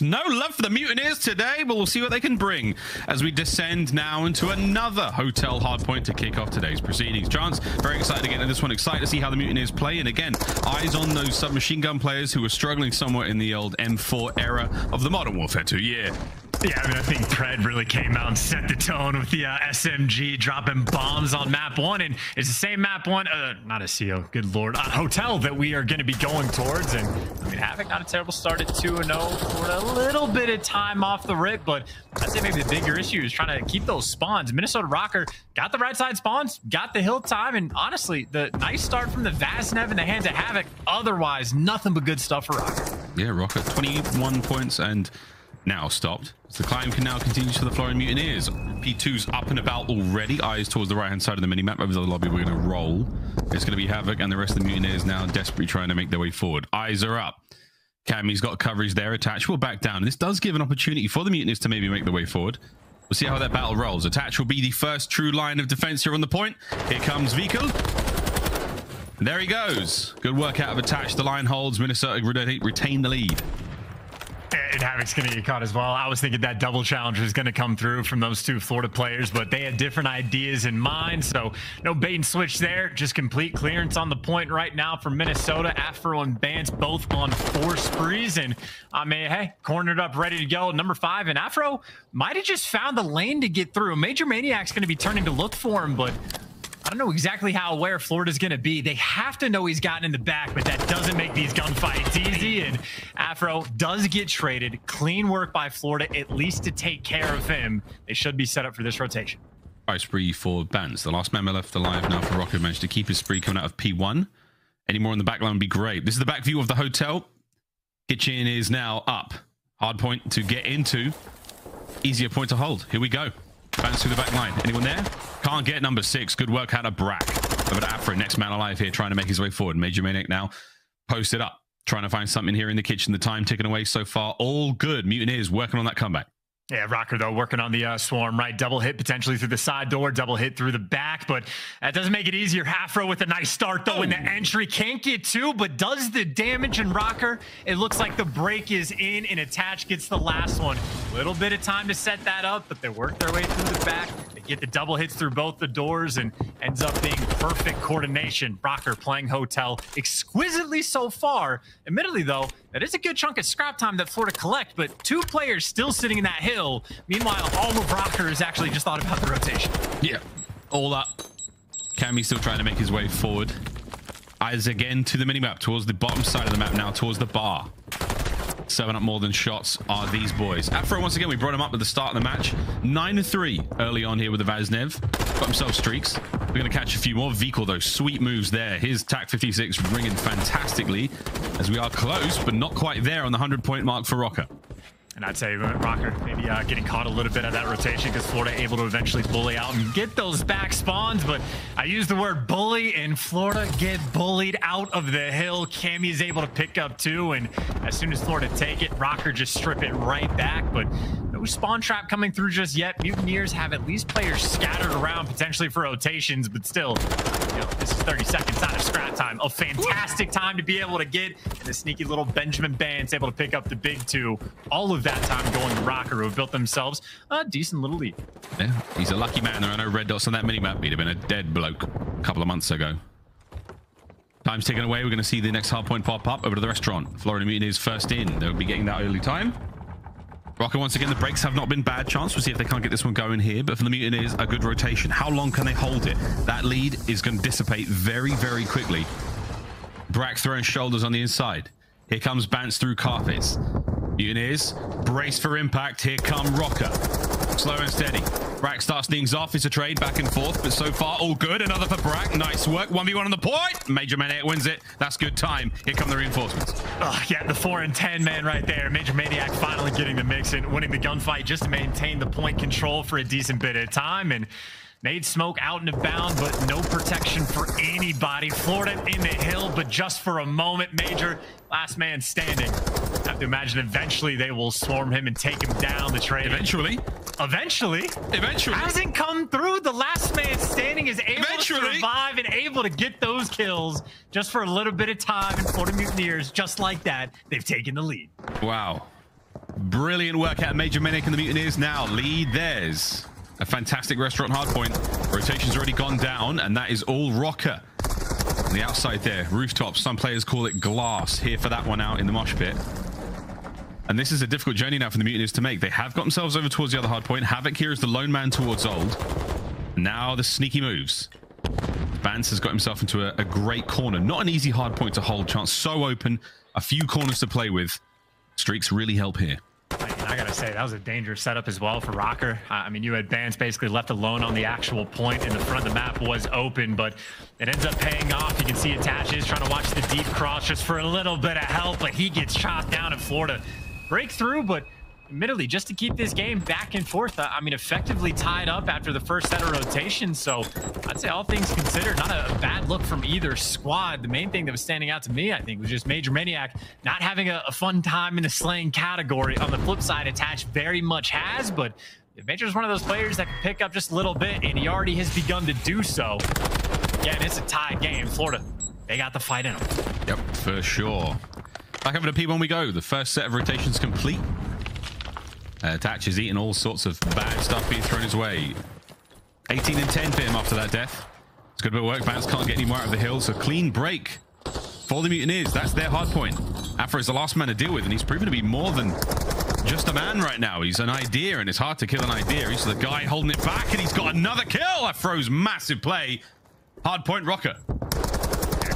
No love for the Mutineers today, but we'll see what they can bring as we descend now into another hotel hardpoint to kick off today's proceedings. Chance, very excited to get into this one. Excited to see how the Mutineers play. And again, eyes on those submachine gun players who were struggling somewhat in the old M4 era of the Modern Warfare 2 year. Yeah, I mean, I think Pred really came out and set the tone with the SMG dropping bombs on map 1. And it's the same map 1, not a CO, good lord, hotel that we are going to be going towards. And I mean, Havoc not a terrible start at 2-0 for a little bit of time off the rip, but I'd say maybe the bigger issue is trying to keep those spawns. Minnesota Røkkr got the right side spawns, got the hill time, and honestly, the nice start from the Vaznev in the hands of Havoc. Otherwise, nothing but good stuff for Røkkr. Yeah, Røkkr, 21 points and now stopped. So the climb can now continue to the Florida Mutineers. P2's up and about already. Eyes towards the right-hand side of the minimap. Over the lobby, we're going to roll. It's going to be Havoc and the rest of the Mutineers now desperately trying to make their way forward. Eyes are up. Cammy's got coverage there. Attach will back down. This does give an opportunity for the Mutineers to maybe make their way forward. We'll see how that battle rolls. Attach will be the first true line of defense here on the point. Here comes Vikul. There he goes. Good work out of Attach. The line holds. Minnesota retain the lead. And Havoc's going to get caught as well. I was thinking that double challenge was going to come through from those two Florida players, but they had different ideas in mind. So no bait and switch there. Just complete clearance on the point right now for Minnesota. Afro and Bance both on 4 sprees. And I mean, hey, cornered up, ready to go. Number 5, and Afro might have just found the lane to get through. Major Maniac's going to be turning to look for him, but I don't know exactly how aware Florida's going to be. They have to know he's gotten in the back, but that doesn't make these gunfights easy. And Afro does get traded. Clean work by Florida, at least to take care of him. They should be set up for this rotation. All right, spree for Bance. The last member left alive now for Røkkr. Managed to keep his spree coming out of P1. Any more in the back line would be great. This is the back view of the hotel. Kitchen is now up. Hard point to get into. Easier point to hold. Here we go. Bance through the back line. Anyone there? Can't get number 6. Good work out of Brack. Over to Afro. Next man alive here, trying to make his way forward. Major Maniac now posted up, trying to find something here in the kitchen. The time ticking away so far. All good. Mutineers working on that comeback. Yeah, Røkkr, though, working on the swarm, right? Double hit potentially through the side door, double hit through the back, but that doesn't make it easier. Afro with a nice start, though, in the entry. Can't get 2, but does the damage. And Røkkr, it looks like the break is in, and Attach gets the last one. Little bit of time to set that up, but they work their way through the back. They get the double hits through both the doors, and ends up being perfect coordination. Røkkr playing hotel exquisitely so far. Admittedly, though, that is a good chunk of scrap time that Florida collect, but 2 players still sitting in that hill. Meanwhile, all of Røkkr has actually just thought about the rotation. Yeah, all up. Cammy still trying to make his way forward. Eyes again to the minimap, towards the bottom side of the map now, towards the bar. 7 up more than shots are these boys. Afro, once again, we brought him up at the start of the match. 9-3 early on here with the Vaznev. Got himself streaks. We're going to catch a few more. Vikul, those sweet moves there. His TAC 56 ringing fantastically as we are close, but not quite there on the 100-point mark for Røkkr. And I'd say Røkkr maybe getting caught a little bit of that rotation because Florida able to eventually bully out and get those back spawns. But I use the word bully, and Florida get bullied out of the hill. Cammy is able to pick up 2, and as soon as Florida take it, Røkkr just strip it right back. But no spawn trap coming through just yet. Mutineers have at least players scattered around potentially for rotations, but still, you know, this is 30 seconds out of scrap time. A fantastic time to be able to get, and the sneaky little Benjamin Bance able to pick up the big 2. All of that time going to Røkkr, who have built themselves a decent little lead. Yeah, he's a lucky man. There are no red dots on that minimap. He'd have been a dead bloke a couple of months ago. Time's ticking away. We're going to see the next hard point pop up over to the restaurant. Florida Mutineers first in. They'll be getting that early time. Røkkr, once again, the breaks have not been bad. Chance. We'll see if they can't get this one going here. But for the Mutineers, a good rotation. How long can they hold it? That lead is going to dissipate very, very quickly. Brack throwing shoulders on the inside. Here comes Bance through carpets. Mutineers, brace for impact. Here come Røkkr. Slow and steady. Brack starts things off. It's a trade back and forth, but so far all good. Another for Brack. Nice work. 1v1 on the point. Major Maniac wins it. That's good time. Here come the reinforcements. Oh, yeah, the 4 and 10 man right there. Major Maniac finally getting the mix and winning the gunfight just to maintain the point control for a decent bit of time. And Nade smoke out and abound, but no protection for anybody. Florida in the hill, but just for a moment. Major, last man standing. I have to imagine eventually they will swarm him and take him down the trade. Eventually. Hasn't come through. The last man standing is able to survive and able to get those kills just for a little bit of time. And Florida Mutineers, just like that, they've taken the lead. Wow. Brilliant work out of Major Maniac and the Mutineers now lead theirs. A fantastic restaurant hardpoint. Rotation's already gone down, and that is all Røkkr. On the outside there, rooftop. Some players call it glass. Here for that one out in the mosh pit. And this is a difficult journey now for the Mutineers to make. They have got themselves over towards the other hardpoint. Havoc here is the lone man towards Old. Now the sneaky moves. Bance has got himself into a great corner. Not an easy hardpoint to hold. Chance so open. A few corners to play with. Streaks really help here. I gotta say, that was a dangerous setup as well for Røkkr. I mean, you had Bance basically left alone on the actual point, and the front of the map was open, but it ends up paying off. You can see Attaches trying to watch the deep cross just for a little bit of help, but he gets chopped down in Florida. Break through, but admittedly, just to keep this game back and forth, I mean, effectively tied up after the first set of rotations. So I'd say all things considered, not a bad look from either squad. The main thing that was standing out to me, I think, was just Major Maniac not having a fun time in the slaying category. On the flip side, Attach very much has, but Major's one of those players that can pick up just a little bit, and he already has begun to do so. Again, it's a tied game. Florida, they got the fight in them. Yep, for sure. Back over to P1 we go. The first set of rotations complete. Attach is eating all sorts of bad stuff being thrown his way. 18 and 10 for him after that death. It's good bit of work. Bance can't get any more out of the hill, so clean break for the Mutineers. That's their hard point. Afro is the last man to deal with, and he's proven to be more than just a man right now. He's an idea, and it's hard to kill an idea. He's the guy holding it back, and he's got another kill. Afro's massive play. Hard point, Røkkr.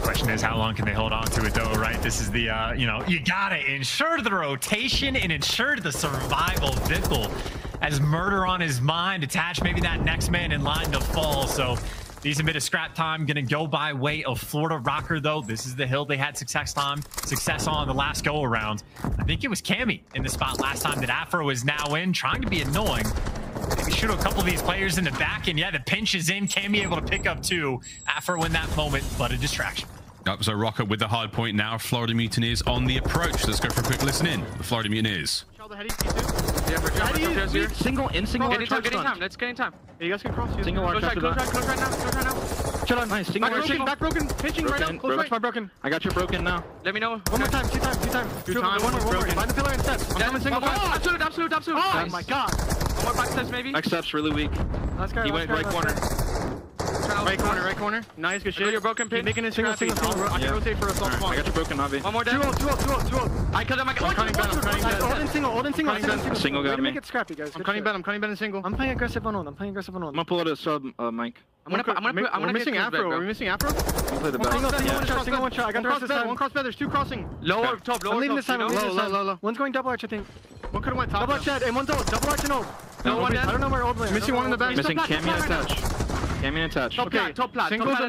Question is, how long can they hold on to it though, right? This is the you know, you gotta ensure the rotation and ensure the survival. Vickle has murder on his mind. Attach maybe that next man in line to fall. So decent bit of scrap time gonna go by way of Florida. Røkkr though, this is the hill they had success on the last go around. I think it was Cammy in the spot last time that Afro is now in, trying to be annoying. Maybe shoot a couple of these players in the back, and yeah, the pinch is in. Cammy able to pick up two. Afro in that moment, but a distraction. Yep, so Røkkr with the hard point now. Florida Mutineers on the approach. Let's go for a quick listen in. The Florida Mutineers. Single in, single Getting time, let's get in time. Yeah, you guys can cross. Single close right now. Shut on, nice. Single Back broken, pinching right now. Close right. Broken. I got you broken now. Let me know. One more time, two times. One more. Find the pillar and steps. I'm coming single. Absolute. Oh my god. One more back steps maybe. Back steps really weak. He went right corner. Right corner. Nice, good shit. You're broken, pin. Making it single. I can rotate for a soft one. I got you broken, Navi. One more down. Two up. I killed him. I'm cutting Ben. Hold in single. Single got me. Make it scrappy, guys. I'm cutting Ben in single. I'm playing aggressive on hold. I'm gonna pull out a sub, Mike. I'm missing Afro. Are we missing Afro? You play the back. Single one shot. I got the rest of the time. One cross bed. There's two crossing. Lower top. I'm leaving this time. Low. One's going double arch, I think. One could have went top. Double arch and one's old. Double arch and old. No one I don't know where old went. Missing one in the back. Missing Cammy and attach. Cammy and attach. Okay, top plat. Single to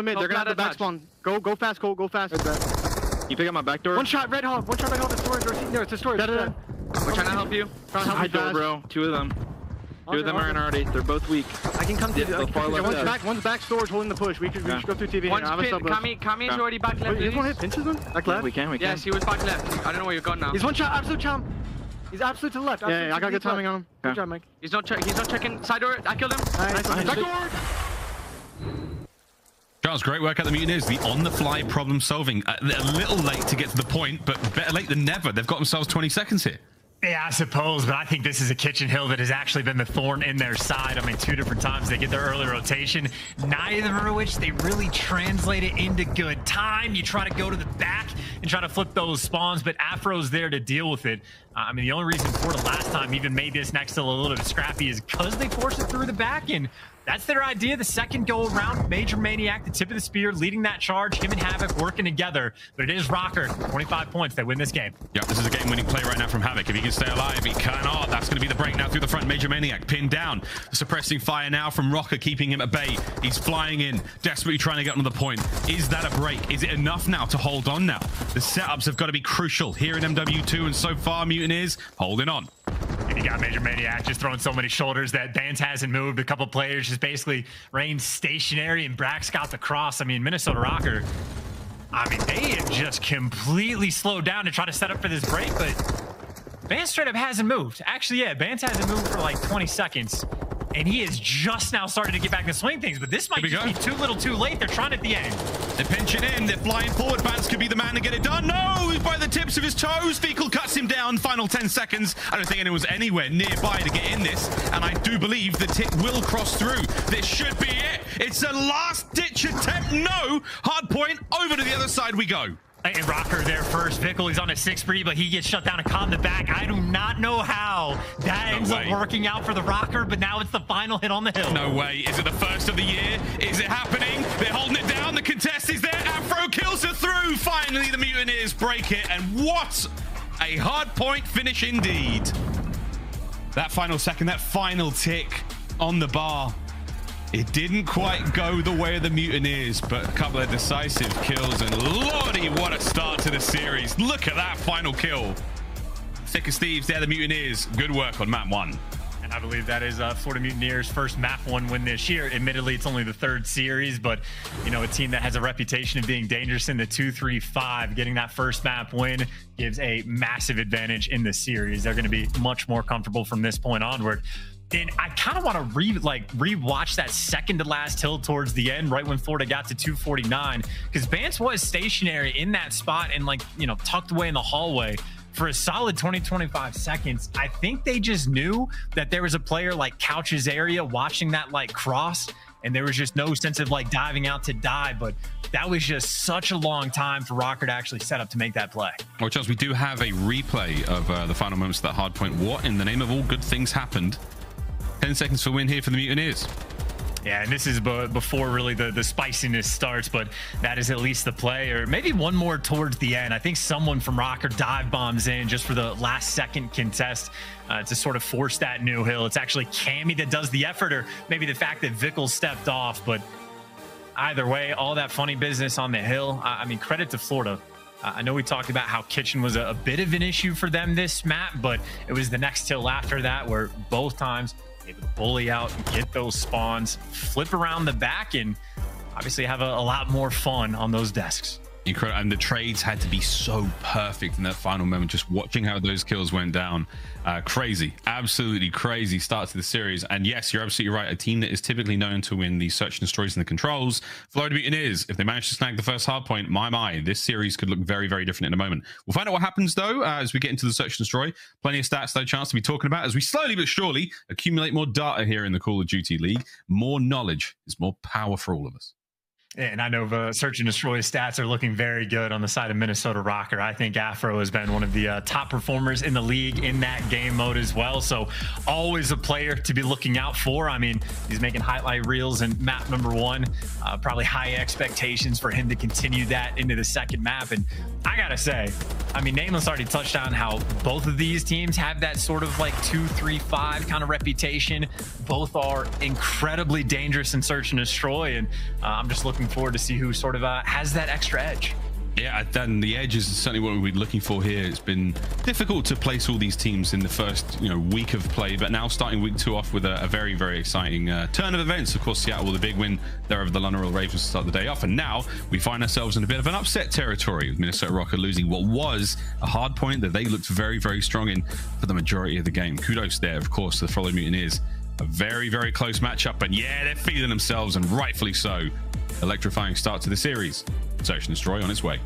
mid. They're gonna have the back spawn. Go fast. Go fast. You pick up my back door. One shot red hog. It's storage. No, it's a storage. We're trying to help you. High door, bro. Two of them are in already. They're both weak. I can come to the One's back storage holding the push. We should go through TV. One's pin. Cammy is already back left. You want to hit pinches then? Back left? We can. Yes, he was back left. I don't know where you're going now. He's one shot. Absolute chomp. He's absolute to the left. Yeah, I got good timing on him. Good job, Mike. He's not checking side door. I killed him. Nice. Back door. Charles, great work at the Mutineers. The on-the-fly problem solving. A little late to get to the point, but better late than never. They've got themselves 20 seconds here. Yeah, I suppose, but I think this is a kitchen hill that has actually been the thorn in their side. I mean, two different times they get their early rotation, neither of which they really translate it into good time. You try to go to the back and try to flip those spawns, but Afro's there to deal with it. I mean, the only reason Florida last time even made this next to a little bit scrappy is because they forced it through the back, and that's their idea. The second go around, Major Maniac, the tip of the spear, leading that charge. Him and Havoc working together, but it is Røkkr. 25 points. They win this game. Yep, this is a game-winning play right now from Havoc. If he can stay alive, he cannot. That's going to be the break now through the front. Major Maniac pinned down. Suppressing fire now from Røkkr, keeping him at bay. He's flying in, desperately trying to get on the point. Is that a break? Is it enough now to hold on now? The setups have got to be crucial here in MW2, and so far, Mutineers holding on. And you got Major Maniac just throwing so many shoulders that Bance hasn't moved. A couple players just basically reigned stationary, and Brax got the cross. I mean, Minnesota Røkkr, I mean, they have just completely slowed down to try to set up for this break, but Bance straight up hasn't moved. Actually, yeah, Bance hasn't moved for like 20 seconds. and he is just now starting to get back to swing things, but this might just be too little too late. They're trying at the end. They're pinching in. They're flying forward. Bance could be the man to get it done. No, he's by the tips of his toes. Fecal cuts him down. Final 10 seconds. I don't think anyone's anywhere nearby to get in this, and I do believe the tick will cross through. This should be it. It's a last-ditch attempt. No. Hard point. Over to the other side we go. And Røkkr there first. Vickle, he's on a 6-3, but he gets shut down and caught in the back. I do not know how that ends up working out for the Røkkr, but now it's the final hit on the hill. No way. Is it the first of the year? Is it happening? They're holding it down. The contest is there. Afro kills her through. Finally, the Mutineers break it. And what a hard point finish indeed. That final second, that final tick on the bar. It didn't quite go the way of the Mutineers, but a couple of decisive kills, and lordy, what a start to the series. Look at that final kill. Thick as thieves, they're the Mutineers. Good work on map 1. And I believe that is Florida Mutineers' first map 1 win this year. Admittedly, it's only the 3rd series, but, you know, a team that has a reputation of being dangerous in the 2-3-5, getting that first map win gives a massive advantage in the series. They're going to be much more comfortable from this point onward. And I kind of want to re-watch that second to last hill towards the end, right when Florida got to 249, because Bance was stationary in that spot and, like, you know, tucked away in the hallway for a solid 20-25 seconds. I think they just knew that there was a player like Couch's area watching that like cross, and there was just no sense of like diving out to die. But that was just such a long time for Røkkr to actually set up to make that play. Well, Charles, we do have a replay of the final moments of that hard point. What in the name of all good things happened? 10 seconds for win here for the Mutineers. Yeah, and this is before really the spiciness starts, but that is at least the play, or maybe one more towards the end. I think someone from Røkkr dive bombs in just for the last second contest to sort of force that new hill. It's actually Cammy that does the effort, or maybe the fact that Vickle stepped off, but either way, all that funny business on the hill. I mean, credit to Florida. I know we talked about how kitchen was a bit of an issue for them this map, but it was the next hill after that where both times able to bully out and get those spawns, flip around the back, and obviously have a lot more fun on those desks. Incredible. And the trades had to be so perfect in that final moment, just watching how those kills went down. Crazy, absolutely crazy start to the series. And yes, you're absolutely right. A team that is typically known to win the search and destroys and the controls, Florida Mutineers, if they manage to snag the first hard point, my, this series could look very, very different in a moment. We'll find out what happens though as we get into the search and destroy. Plenty of stats, no chance to be talking about as we slowly but surely accumulate more data here in the Call of Duty League. More knowledge is more power for all of us. And I know the search and destroy stats are looking very good on the side of Minnesota Røkkr. I think Afro has been one of the top performers in the league in that game mode as well. So always a player to be looking out for. I mean, he's making highlight reels in map number 1. Probably high expectations for him to continue that into the second map. And I got to say, I mean, Nameless already touched on how both of these teams have that sort of like 2-3-5 kind of reputation. Both are incredibly dangerous in search and destroy. And I'm just looking forward to see who sort of has that extra edge. Yeah, then the edge is certainly what we're looking for here. It's been difficult to place all these teams in the first week of play, but now starting week 2 off with a very, very exciting turn of events. Of course, Seattle with a big win there over the London Ravens to start the day off, and now we find ourselves in a bit of an upset territory with Minnesota Røkkr losing what was a hard point that they looked very, very strong in for the majority of the game. Kudos there, of course, to the Florida Mutineers. A very, very close matchup, and yeah, they're feeling themselves, and rightfully so. Electrifying start to the series. Search and destroy on its way.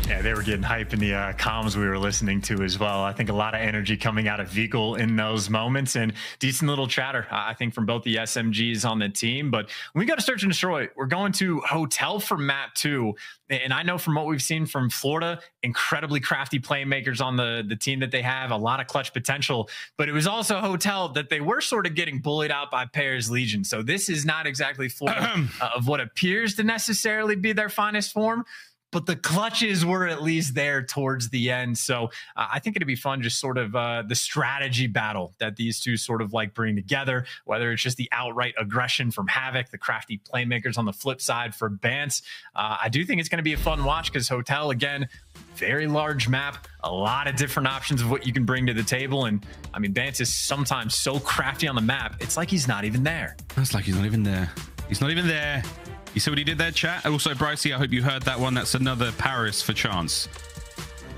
Yeah, they were getting hype in the comms we were listening to as well. I think a lot of energy coming out of Vickle in those moments, and decent little chatter, I think, from both the SMGs on the team. But when we go to search and destroy, we're going to Hotel for map 2. And I know from what we've seen from Florida, incredibly crafty playmakers on the team that they have, a lot of clutch potential. But it was also Hotel that they were sort of getting bullied out by Paris Legion. So this is not exactly Florida of what appears to necessarily be their finest form. But the clutches were at least there towards the end. So I think it'd be fun, just sort of the strategy battle that these two sort of like bring together, whether it's just the outright aggression from Havoc, the crafty playmakers on the flip side for Bance. I do think it's going to be a fun watch because Hotel, again, very large map, a lot of different options of what you can bring to the table. And I mean, Bance is sometimes so crafty on the map, it's like he's not even there. It's like he's not even there. He's not even there. You see what he did there, chat? Also, Brycey, I hope you heard that one. That's another Paris for chance.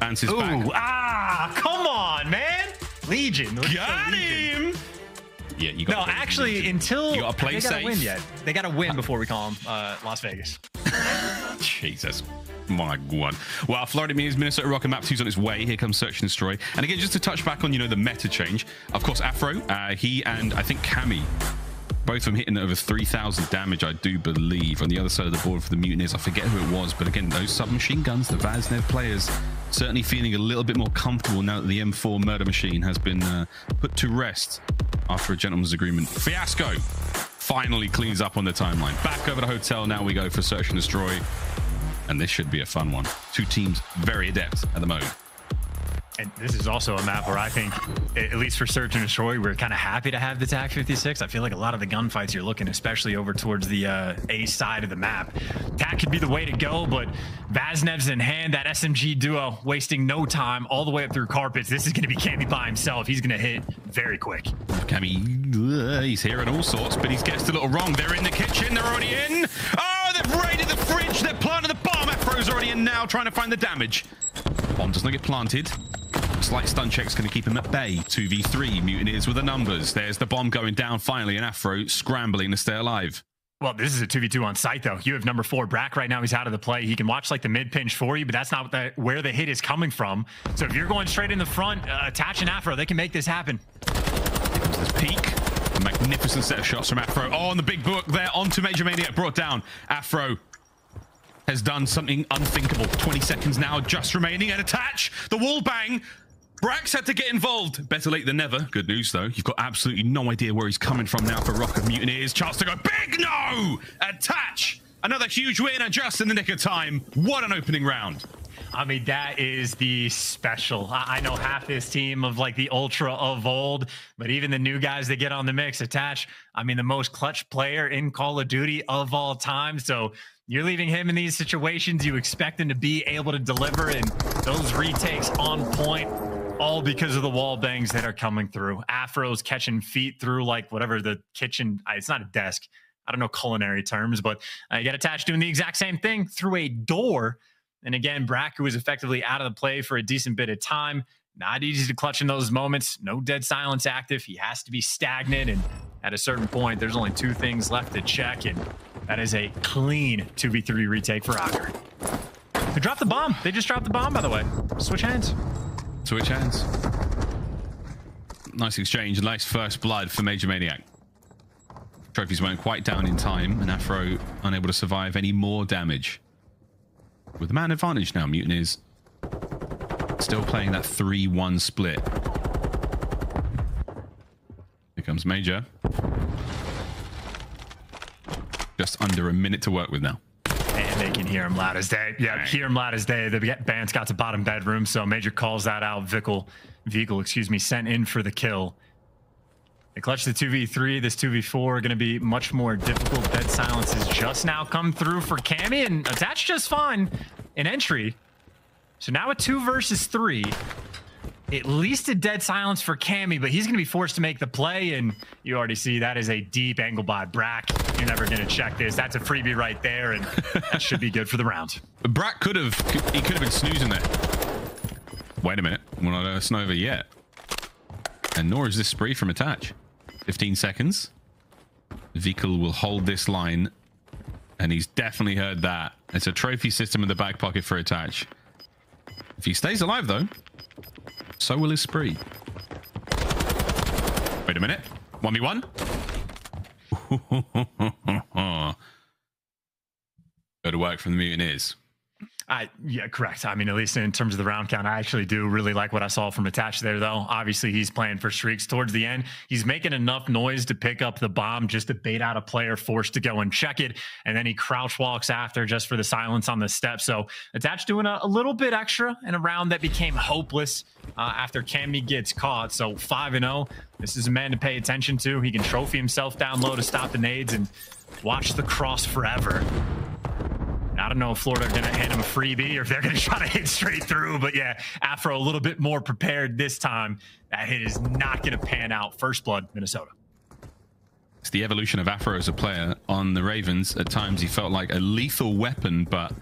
Bance is back. Come on, man. Legion. Got him. Yeah, you got. No, actually, until you got to play they gotta safe. win yet. They got to win before we call them Las Vegas. Jesus. My God. Well, Florida Mutineers, Minnesota Røkkr map 2's on its way. Here comes Search and Destroy. And again, just to touch back on, the meta change. Of course, Afro, he and I think Cammy, both of them hitting over 3,000 damage, I do believe. On the other side of the board for the Mutineers, I forget who it was. But again, those submachine guns, the Vaznev players, certainly feeling a little bit more comfortable now that the M4 murder machine has been put to rest after a gentleman's agreement. Fiasco finally cleans up on the timeline. Back over to hotel now we go for Search and Destroy. And this should be a fun one. Two teams very adept at the mode. And this is also a map where I think, at least for Search and Destroy, we're kind of happy to have the TAC 56. I feel like a lot of the gunfights you're looking, especially over towards the A side of the map, TAC could be the way to go, but Vaznev's in hand, that SMG duo wasting no time all the way up through carpets. This is going to be Cammy by himself. He's going to hit very quick. Cammy, he's hearing all sorts, but he's guessed a little wrong. They're in the kitchen. They're already in. Oh, they've raided the fridge. They're planting the bomb. Afro's already in now, trying to find the damage. Bomb does not get planted. Slight stun check's going to keep him at bay. 2v3, Mutineers with the numbers. There's the bomb going down finally, and Afro scrambling to stay alive. Well, this is a 2v2 on site, though. You have number 4, Brack, right now. He's out of the play. He can watch, like, the mid-pinch for you, but that's not where the hit is coming from. So if you're going straight in the front, attaching Afro, they can make this happen. Here comes this peak. A magnificent set of shots from Afro. Oh, and the big book there onto Major Maniac. Brought down. Afro has done something unthinkable. 20 seconds now just remaining. And attach. The wall bang. Brax had to get involved. Better late than never. Good news, though. You've got absolutely no idea where he's coming from now for Røkkr Mutineers. Chance to go big. No! Attach. Another huge win, and just in the nick of time. What an opening round. I mean, that is the special. I know half this team of like the ultra of old, but even the new guys that get on the mix, attach. I mean, the most clutch player in Call of Duty of all time. So you're leaving him in these situations. You expect him to be able to deliver, and those retakes on point. All because of the wall bangs that are coming through. Afro's catching feet through like whatever the kitchen, it's not a desk. I don't know culinary terms, but you get attached doing the exact same thing through a door. And again, Brack, who was effectively out of the play for a decent bit of time. Not easy to clutch in those moments. No dead silence active. He has to be stagnant. And at a certain point, there's only 2 things left to check. And that is a clean 2v3 retake for Røkkr. They dropped the bomb. They just dropped the bomb, by the way. Switch hands. Switch hands. Nice exchange. Nice first blood for Major Maniac. Trophies weren't quite down in time, and Afro unable to survive any more damage. With the man advantage now, Mutineers still playing that 3-1 split. Here comes Major. Just under a minute to work with now. And they can hear him loud as day. Yeah, hear him loud as day. The Bance got to bottom bedroom, so Major calls that out. Vehicle, sent in for the kill. They clutch the 2v3. This 2v4 going to be much more difficult. Dead silence has just now come through for Cammy, and attached just fine in entry. So now a 2 versus 3. At least a dead silence for Cammy, but he's going to be forced to make the play, and you already see that is a deep angle by Brack. You're never going to check this. That's a freebie right there, and that should be good for the round. Brack could have been snoozing there. Wait a minute. We're not at Snova yet. And nor is this spree from attach. 15 seconds. Vehicle will hold this line, and he's definitely heard that. It's a trophy system in the back pocket for attach. If he stays alive, though, so will his spree. Wait a minute. 1v1. Go to work from the Mutineers. Yeah, correct. I mean, at least in terms of the round count, I actually do really like what I saw from attached there, though. Obviously, he's playing for streaks towards the end. He's making enough noise to pick up the bomb just to bait out a player forced to go and check it. And then he crouch walks after just for the silence on the step. So attached doing a little bit extra in a round that became hopeless after Cammy gets caught. So 5-0. This is a man to pay attention to. He can trophy himself down low to stop the nades and watch the cross forever. I don't know if Florida are going to hand him a freebie or if they're going to try to hit straight through. But yeah, Afro a little bit more prepared this time. That hit is not going to pan out. First blood, Minnesota. It's the evolution of Afro as a player. On the Ravens, at times he felt like a lethal weapon, but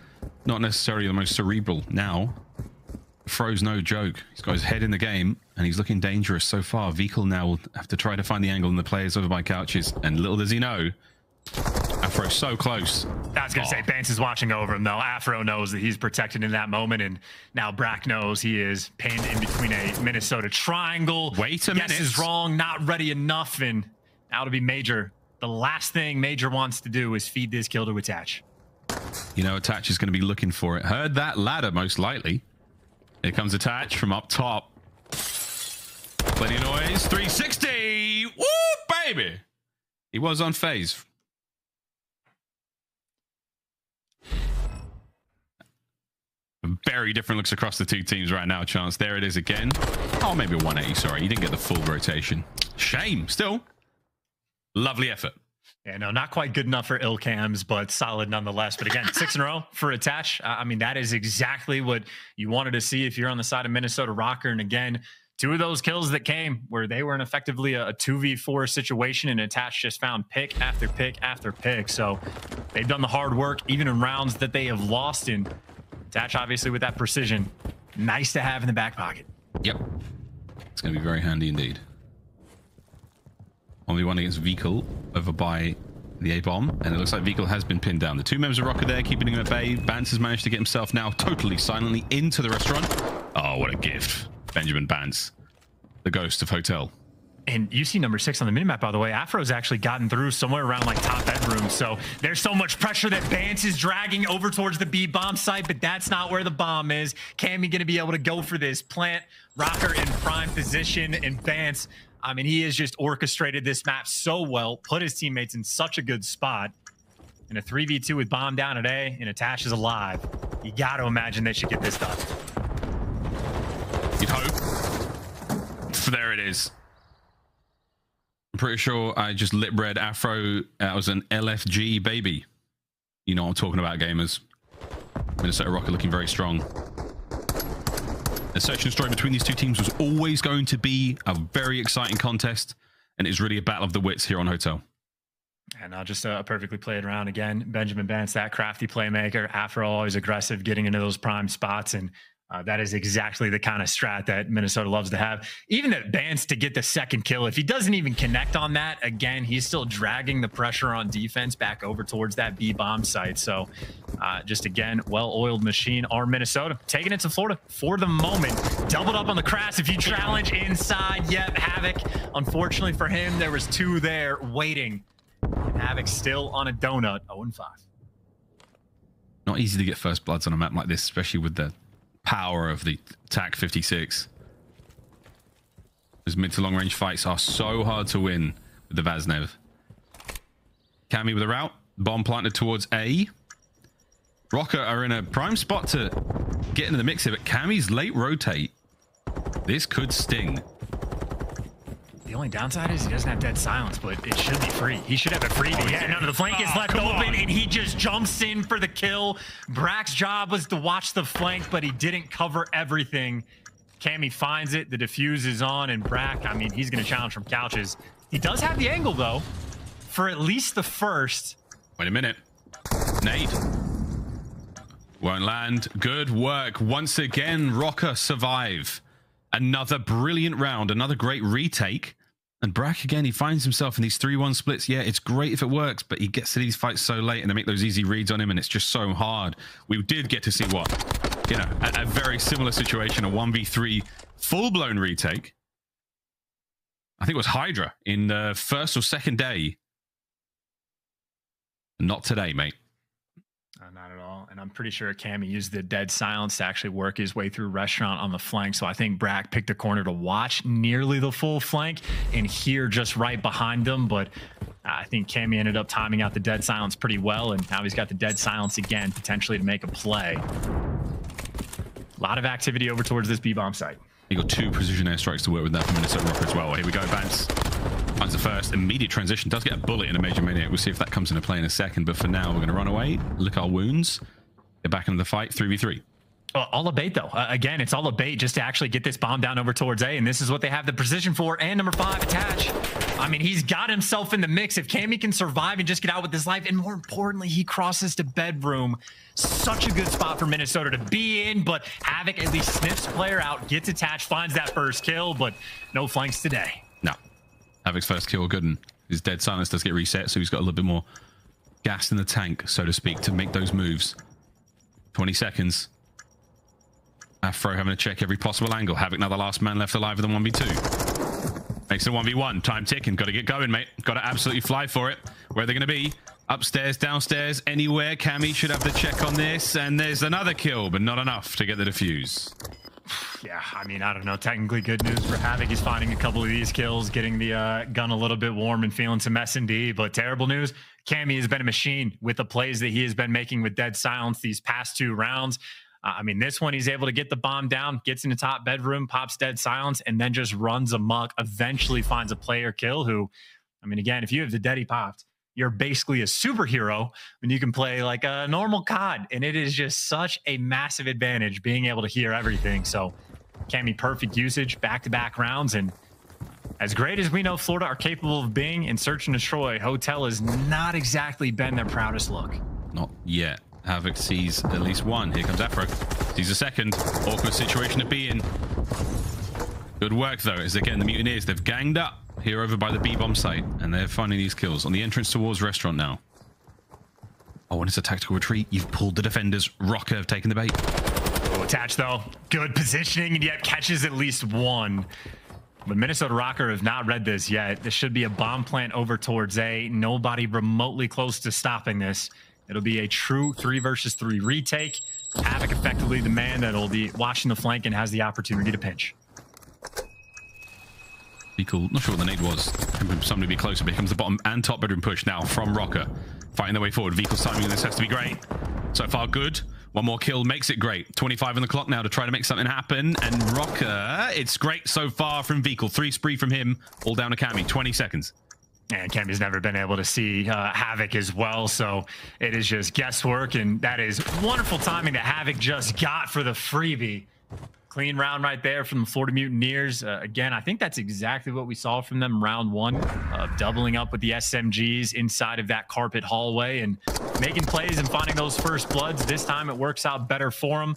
not necessarily the most cerebral. Now, Afro's no joke. He's got his head in the game, and he's looking dangerous so far. Vehicle now will have to try to find the angle, and the players over by couches. And little does he know, Afro so close. I was going to say, Bance is watching over him, though. Afro knows that he's protected in that moment, and now Brack knows he is pinned in between a Minnesota triangle. Wait a minute. Guess is wrong, not ready enough, and now to be Major. The last thing Major wants to do is feed this kill to Attach. You know, Attach is going to be looking for it. Heard that ladder, most likely. Here comes Attach from up top. Plenty of noise. 360. Woo, baby. He was on FaZe. Very different looks across the two teams right now, Chance. There it is again. Oh, maybe a 180. Sorry, you didn't get the full rotation. Shame. Still, lovely effort. Yeah, no, not quite good enough for Illcams, but solid nonetheless. But again, 6 in a row for Attach. I mean, that is exactly what you wanted to see if you're on the side of Minnesota Røkkr. And again, 2 of those kills that came where they were in effectively a 2v4 situation, and Attach just found pick after pick after pick. So they've done the hard work, even in rounds that they have lost in. Attach, obviously, with that precision, nice to have in the back pocket. Yep. It's going to be very handy indeed. Only one against Vehicle over by the A-bomb, and it looks like Vehicle has been pinned down. The 2 members of Røkkr there, keeping him at bay. Bance has managed to get himself now totally silently into the restaurant. Oh, what a gift. Benjamin Bance, the ghost of Hotel. And you see number 6 on the minimap, by the way. Afro's actually gotten through somewhere around like top bedroom. So there's so much pressure that Bance is dragging over towards the B bomb site, but that's not where the bomb is. Cammy going to be able to go for this plant. Røkkr in prime position, and Bance, I mean, he has just orchestrated this map so well, put his teammates in such a good spot. In a 3v2 with bomb down at A, and Attach is alive. You got to imagine they should get this done. You'd hope. There it is. I'm pretty sure I just lip read Afro. That was an LFG baby. You know what I'm talking about, gamers. Minnesota Røkkr looking very strong. The search and destroy between these two teams was always going to be a very exciting contest, and it's really a battle of the wits here on Hotel. And just a perfectly played round again. Benjamin Bance, that crafty playmaker. Afro always aggressive, getting into those prime spots, and that is exactly the kind of strat that Minnesota loves to have. Even that Bance to get the second kill, if he doesn't even connect on that, again, he's still dragging the pressure on defense back over towards that B bomb site. So just again, well-oiled machine are Minnesota. Taking it to Florida for the moment. Doubled up on the crash. If you challenge inside, yep, Havoc. Unfortunately for him, there was 2 there waiting. And Havoc still on a donut, 0-5. Not easy to get first bloods on a map like this, especially with the power of the TAC 56. Those mid to long range fights are so hard to win with the Vaznev. Cammy with a route, bomb planted towards A. Røkkr are in a prime spot to get into the mix here, but Cammy's late rotate. This could sting. The only downside is he doesn't have dead silence, but it should be free. He should have a freebie. Yeah, none of the flank is left open, and he just jumps in for the kill. Brack's job was to watch the flank, but he didn't cover everything. Cammy finds it, the defuse is on, and Brack, I mean, he's going to challenge from couches. He does have the angle, though, for at least the first. Wait a minute. Nade. Won't land. Good work. Once again, Røkkr survive. Another brilliant round, another great retake. And Brack, again, he finds himself in these 3-1 splits. Yeah, it's great if it works, but he gets to these fights so late and they make those easy reads on him, and it's just so hard. We did get to see what? You know, a very similar situation, a 1v3 full-blown retake. I think it was HyDra in the first or second day. Not today, mate. Not at all. And I'm pretty sure Cammy used the dead silence to actually work his way through restaurant on the flank. So I think Brack picked a corner to watch nearly the full flank and here just right behind them. But I think Cammy ended up timing out the dead silence pretty well. And now he's got the dead silence again, potentially to make a play. A lot of activity over towards this B-bomb site. You got 2 precision airstrikes to work with that from Minnesota Røkkr as well. Here we go, Bance. Finds the first immediate transition. Does get a bullet in a Major Maniac. We'll see if that comes into play in a second. But for now, we're going to run away, lick our wounds, get back into the fight. 3v3. All a bait, though. Again, it's all a bait just to actually get this bomb down over towards A, and this is what they have the precision for. And number 5, attach. I mean, he's got himself in the mix. If Cammy can survive and just get out with his life, and more importantly, he crosses to bedroom. Such a good spot for Minnesota to be in, but Havoc at least sniffs player out, gets attached, finds that first kill, but no flanks today. No. Havoc's first kill, good, and his dead silence does get reset, so he's got a little bit more gas in the tank, so to speak, to make those moves. 20 seconds. Afro having to check every possible angle. Havoc now the last man left alive with a 1v2. Makes it a 1v1. Time ticking. Got to get going, mate. Got to absolutely fly for it. Where are they going to be? Upstairs, downstairs, anywhere. Cammy should have the check on this. And there's another kill, but not enough to get the defuse. Yeah, I mean, I don't know. Technically good news for Havoc. He's finding a couple of these kills, getting the gun a little bit warm and feeling some S&D. But terrible news, Cammy has been a machine with the plays that he has been making with dead silence these past 2 rounds. I mean, this one, he's able to get the bomb down, gets in the top bedroom, pops dead silence, and then just runs amok, eventually finds a player kill who, I mean, again, if you have the dead he popped, you're basically a superhero when you can play like a normal COD. And it is just such a massive advantage being able to hear everything. So Cammy, perfect usage, back-to-back rounds. And as great as we know Florida are capable of being in search and destroy, Hotel has not exactly been their proudest look. Not yet. Havoc sees at least one. Here comes Afro. Sees a second. Awkward situation to be in. Good work, though, as again, the Mutineers, they've ganged up here over by the B-bomb site, and they're finding these kills on the entrance towards restaurant now. Oh, and it's a tactical retreat. You've pulled the defenders. Røkkr have taken the bait. Oh, attached, though. Good positioning, and yet catches at least one. But Minnesota Røkkr have not read this yet. This should be a bomb plant over towards A. Nobody remotely close to stopping this. It'll be a true 3 versus 3 retake. Havoc effectively the man that'll be watching the flank and has the opportunity to pinch. Be cool. Not sure what the nade was. Somebody to be closer, but here comes the bottom and top bedroom push now from Røkkr. Fighting their way forward. Vehicle timing on this has to be great. So far, good. One more kill makes it great. 25 on the clock now to try to make something happen. And Røkkr, it's great so far from Vehicle. 3 spree from him. All down to Cammy. 20 seconds. And Cammy's never been able to see Havoc as well, so it is just guesswork, and that is wonderful timing that Havoc just got for the freebie. Clean round right there from the Florida Mutineers. Again, I think that's exactly what we saw from them round 1, doubling up with the SMGs inside of that carpet hallway and making plays and finding those first bloods. This time it works out better for them.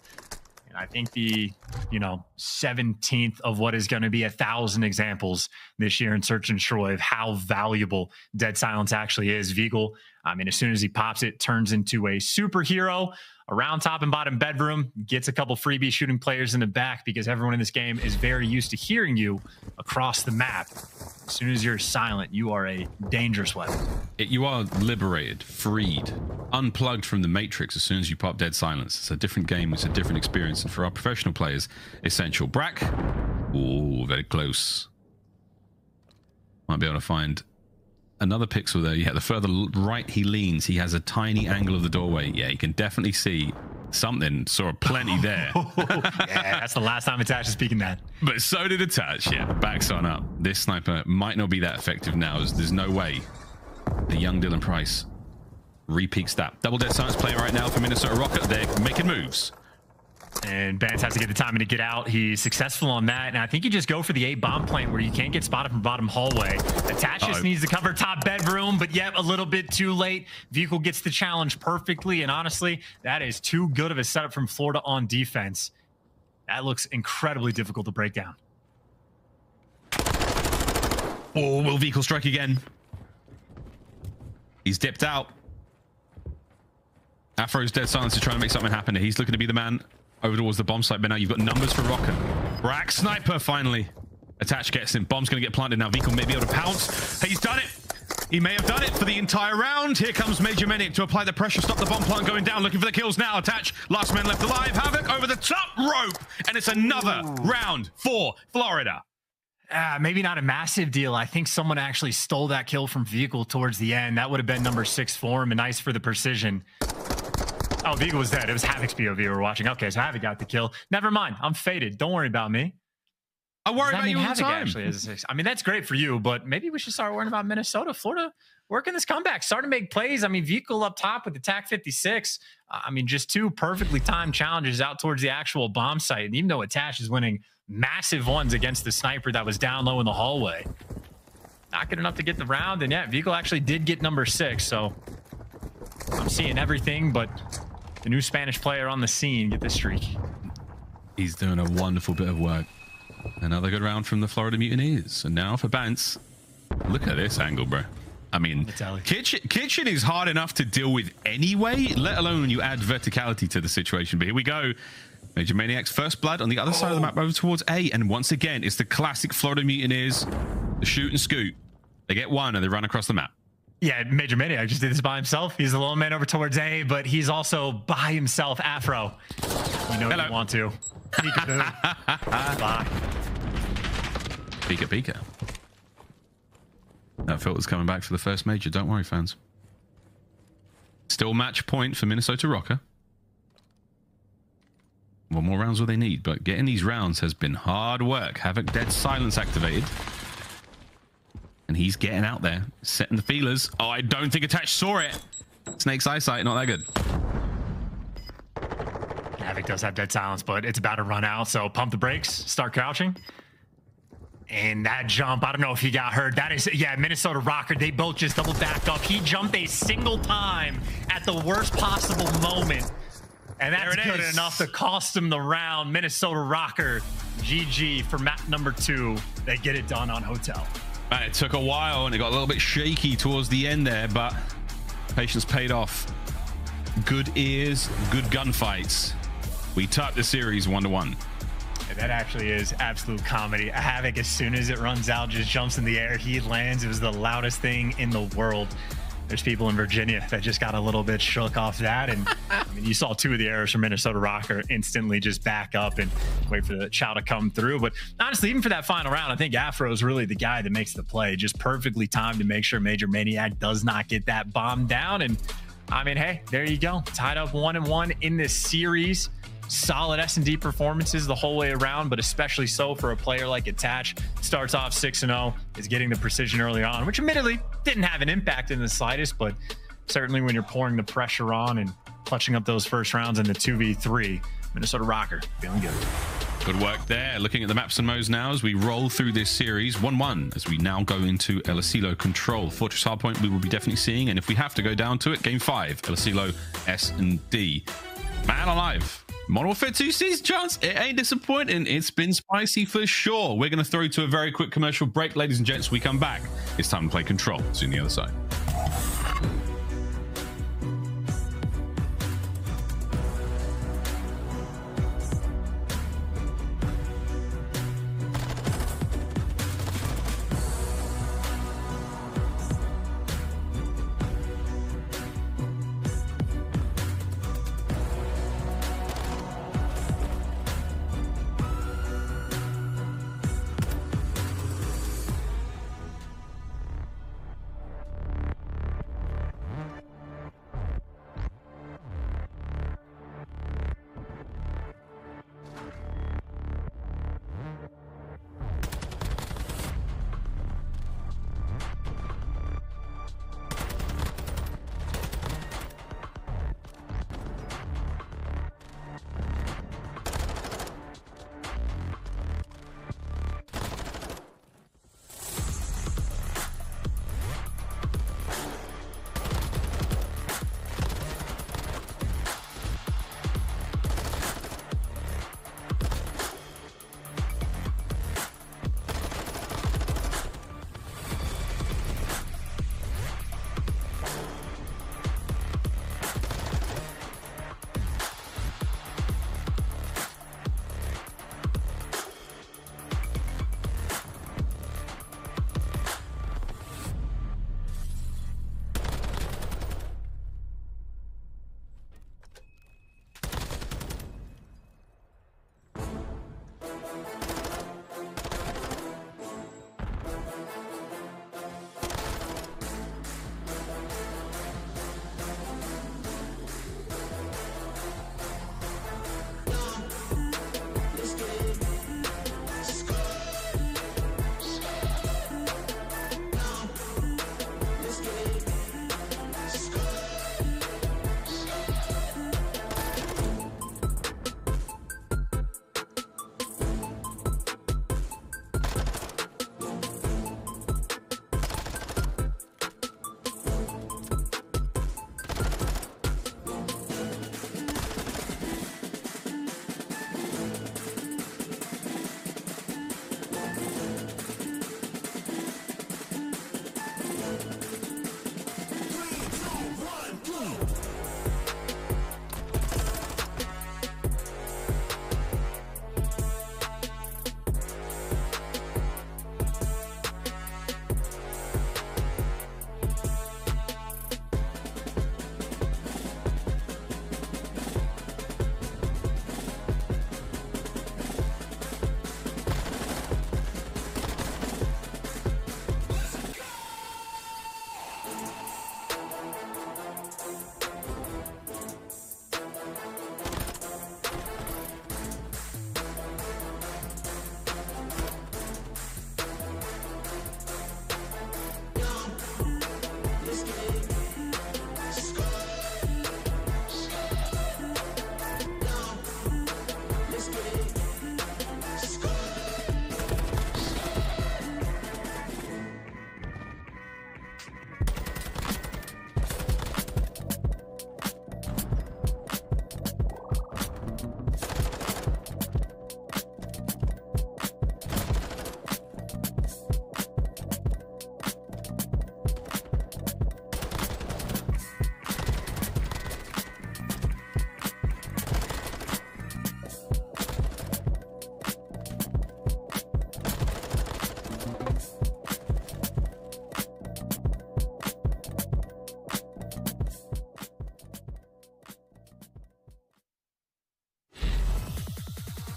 I think the, 17th of what is going to be 1,000 examples this year in Search and Destroy of how valuable Dead Silence actually is. Vehicle, I mean, as soon as he pops it, turns into a superhero. Around top and bottom bedroom, gets a couple freebie shooting players in the back because everyone in this game is very used to hearing you across the map. As soon as you're silent, you are a dangerous weapon. You are liberated, freed, unplugged from the matrix as soon as you pop dead silence. It's a different game, it's a different experience, and for our professional players, essential. Brack, oh, very close. Might be able to find another pixel there. Yeah, the further right he leans, he has a tiny angle of the doorway. Yeah, you can definitely see something. Saw plenty there. Yeah, that's the last time Attach is speaking that. But so did Attach. Yeah, backs on up. This sniper might not be that effective now. There's no way the young Dylan Price re-peaks that. Double dead silence play right now for Minnesota Røkkr. They're making moves. And Bance has to get the timing to get out. He's successful on that. And I think you just go for the A bomb plant where you can't get spotted from bottom hallway. Attach just needs to cover top bedroom, but yet a little bit too late. Vehicle gets the challenge perfectly. And honestly, that is too good of a setup from Florida on defense. That looks incredibly difficult to break down. Oh, will Vehicle strike again? He's dipped out. Afro's dead silence to try and make something happen. He's looking to be the man over towards the bomb site, but now you've got numbers for Røkkr. Brack sniper finally. Attach gets him. Bomb's going to get planted now. Vehicle may be able to pounce. He's done it. He may have done it for the entire round. Here comes Major I to apply the pressure, stop the bomb plant going down, looking for the kills now. Attach, last man left alive. Havoc over the top rope. And it's another round for Florida. Maybe not a massive deal. I think someone actually stole that kill from Vehicle towards the end. That would have been number 6 for him, and nice for the precision. Oh, Vehicle was dead. It was Havoc's POV we were watching. Okay, so Havoc got the kill. Never mind. I'm faded. Don't worry about me. I worry about you all the time. Actually is a 6. I mean, that's great for you, but maybe we should start worrying about Minnesota. Florida working this comeback, starting to make plays. I mean, vehicle up top with the TAC 56. I mean, just 2 perfectly timed challenges out towards the actual bomb site. And even though Attach is winning massive ones against the sniper that was down low in the hallway, not good enough to get the round. And yeah, vehicle actually did get number 6. So I'm seeing everything but the new Spanish player on the scene get the streak. He's doing a wonderful bit of work. Another good round from the Florida Mutineers. And now for Bance. Look at this angle, bro. I mean, kitchen is hard enough to deal with anyway, let alone when you add verticality to the situation. But here we go. Major Maniac's first blood on the other side of the map over towards A. And once again, it's the classic Florida Mutineers, the shoot and scoot. They get one and they run across the map. Yeah, Major Maniac just did this by himself. He's the lone man over towards A, but he's also by himself, Afro. You know you want to. Peekaboo. Bye. Pika Pika. That filter's coming back for the first major. Don't worry, fans. Still match point for Minnesota Røkkr. What more rounds will they need? But getting these rounds has been hard work. Havoc dead silence activated. And he's getting out there, setting the feelers. Oh, I don't think Attach saw it. Snake's eyesight, not that good. Havoc does have dead silence, but it's about to run out. So pump the brakes, start crouching. And that jump, I don't know if he got hurt. That is, yeah, Minnesota Røkkr, they both just double back up. He jumped a single time at the worst possible moment. And that's good enough to cost him the round. Minnesota Røkkr, GG for map number 2. They get it done on Hotel. Man, it took a while and it got a little bit shaky towards the end there, but patience paid off. Good ears, good gunfights. We topped the series 1-1. That actually is absolute comedy. Havoc, as soon as it runs out, just jumps in the air. He lands. It was the loudest thing in the world. There's people in Virginia that just got a little bit shook off that. And I mean, you saw 2 of the arrows from Minnesota Røkkr instantly just back up and wait for the chow to come through. But honestly, even for that final round, I think Afro is really the guy that makes the play. Just perfectly timed to make sure Major Maniac does not get that bomb down. And I mean, hey, there you go. Tied up 1-1 in this series. Solid S&D performances the whole way around, but especially so for a player like Attach. Starts off 6-0, is getting the precision early on, which admittedly didn't have an impact in the slightest, but certainly when you're pouring the pressure on and clutching up those first rounds in the 2v3, Minnesota Røkkr feeling good. Good work there. Looking at the maps and modes now as we roll through this series 1-1 as we now go into aBeZy control. Fortress Hardpoint we will be definitely seeing, and if we have to go down to it, game 5, aBeZy S and D. Man alive. Model Fit 2C's chance, it ain't disappointing. It's been spicy for sure. We're going to throw to a very quick commercial break, ladies and gents. We come back. It's time to play Control. See you on the other side.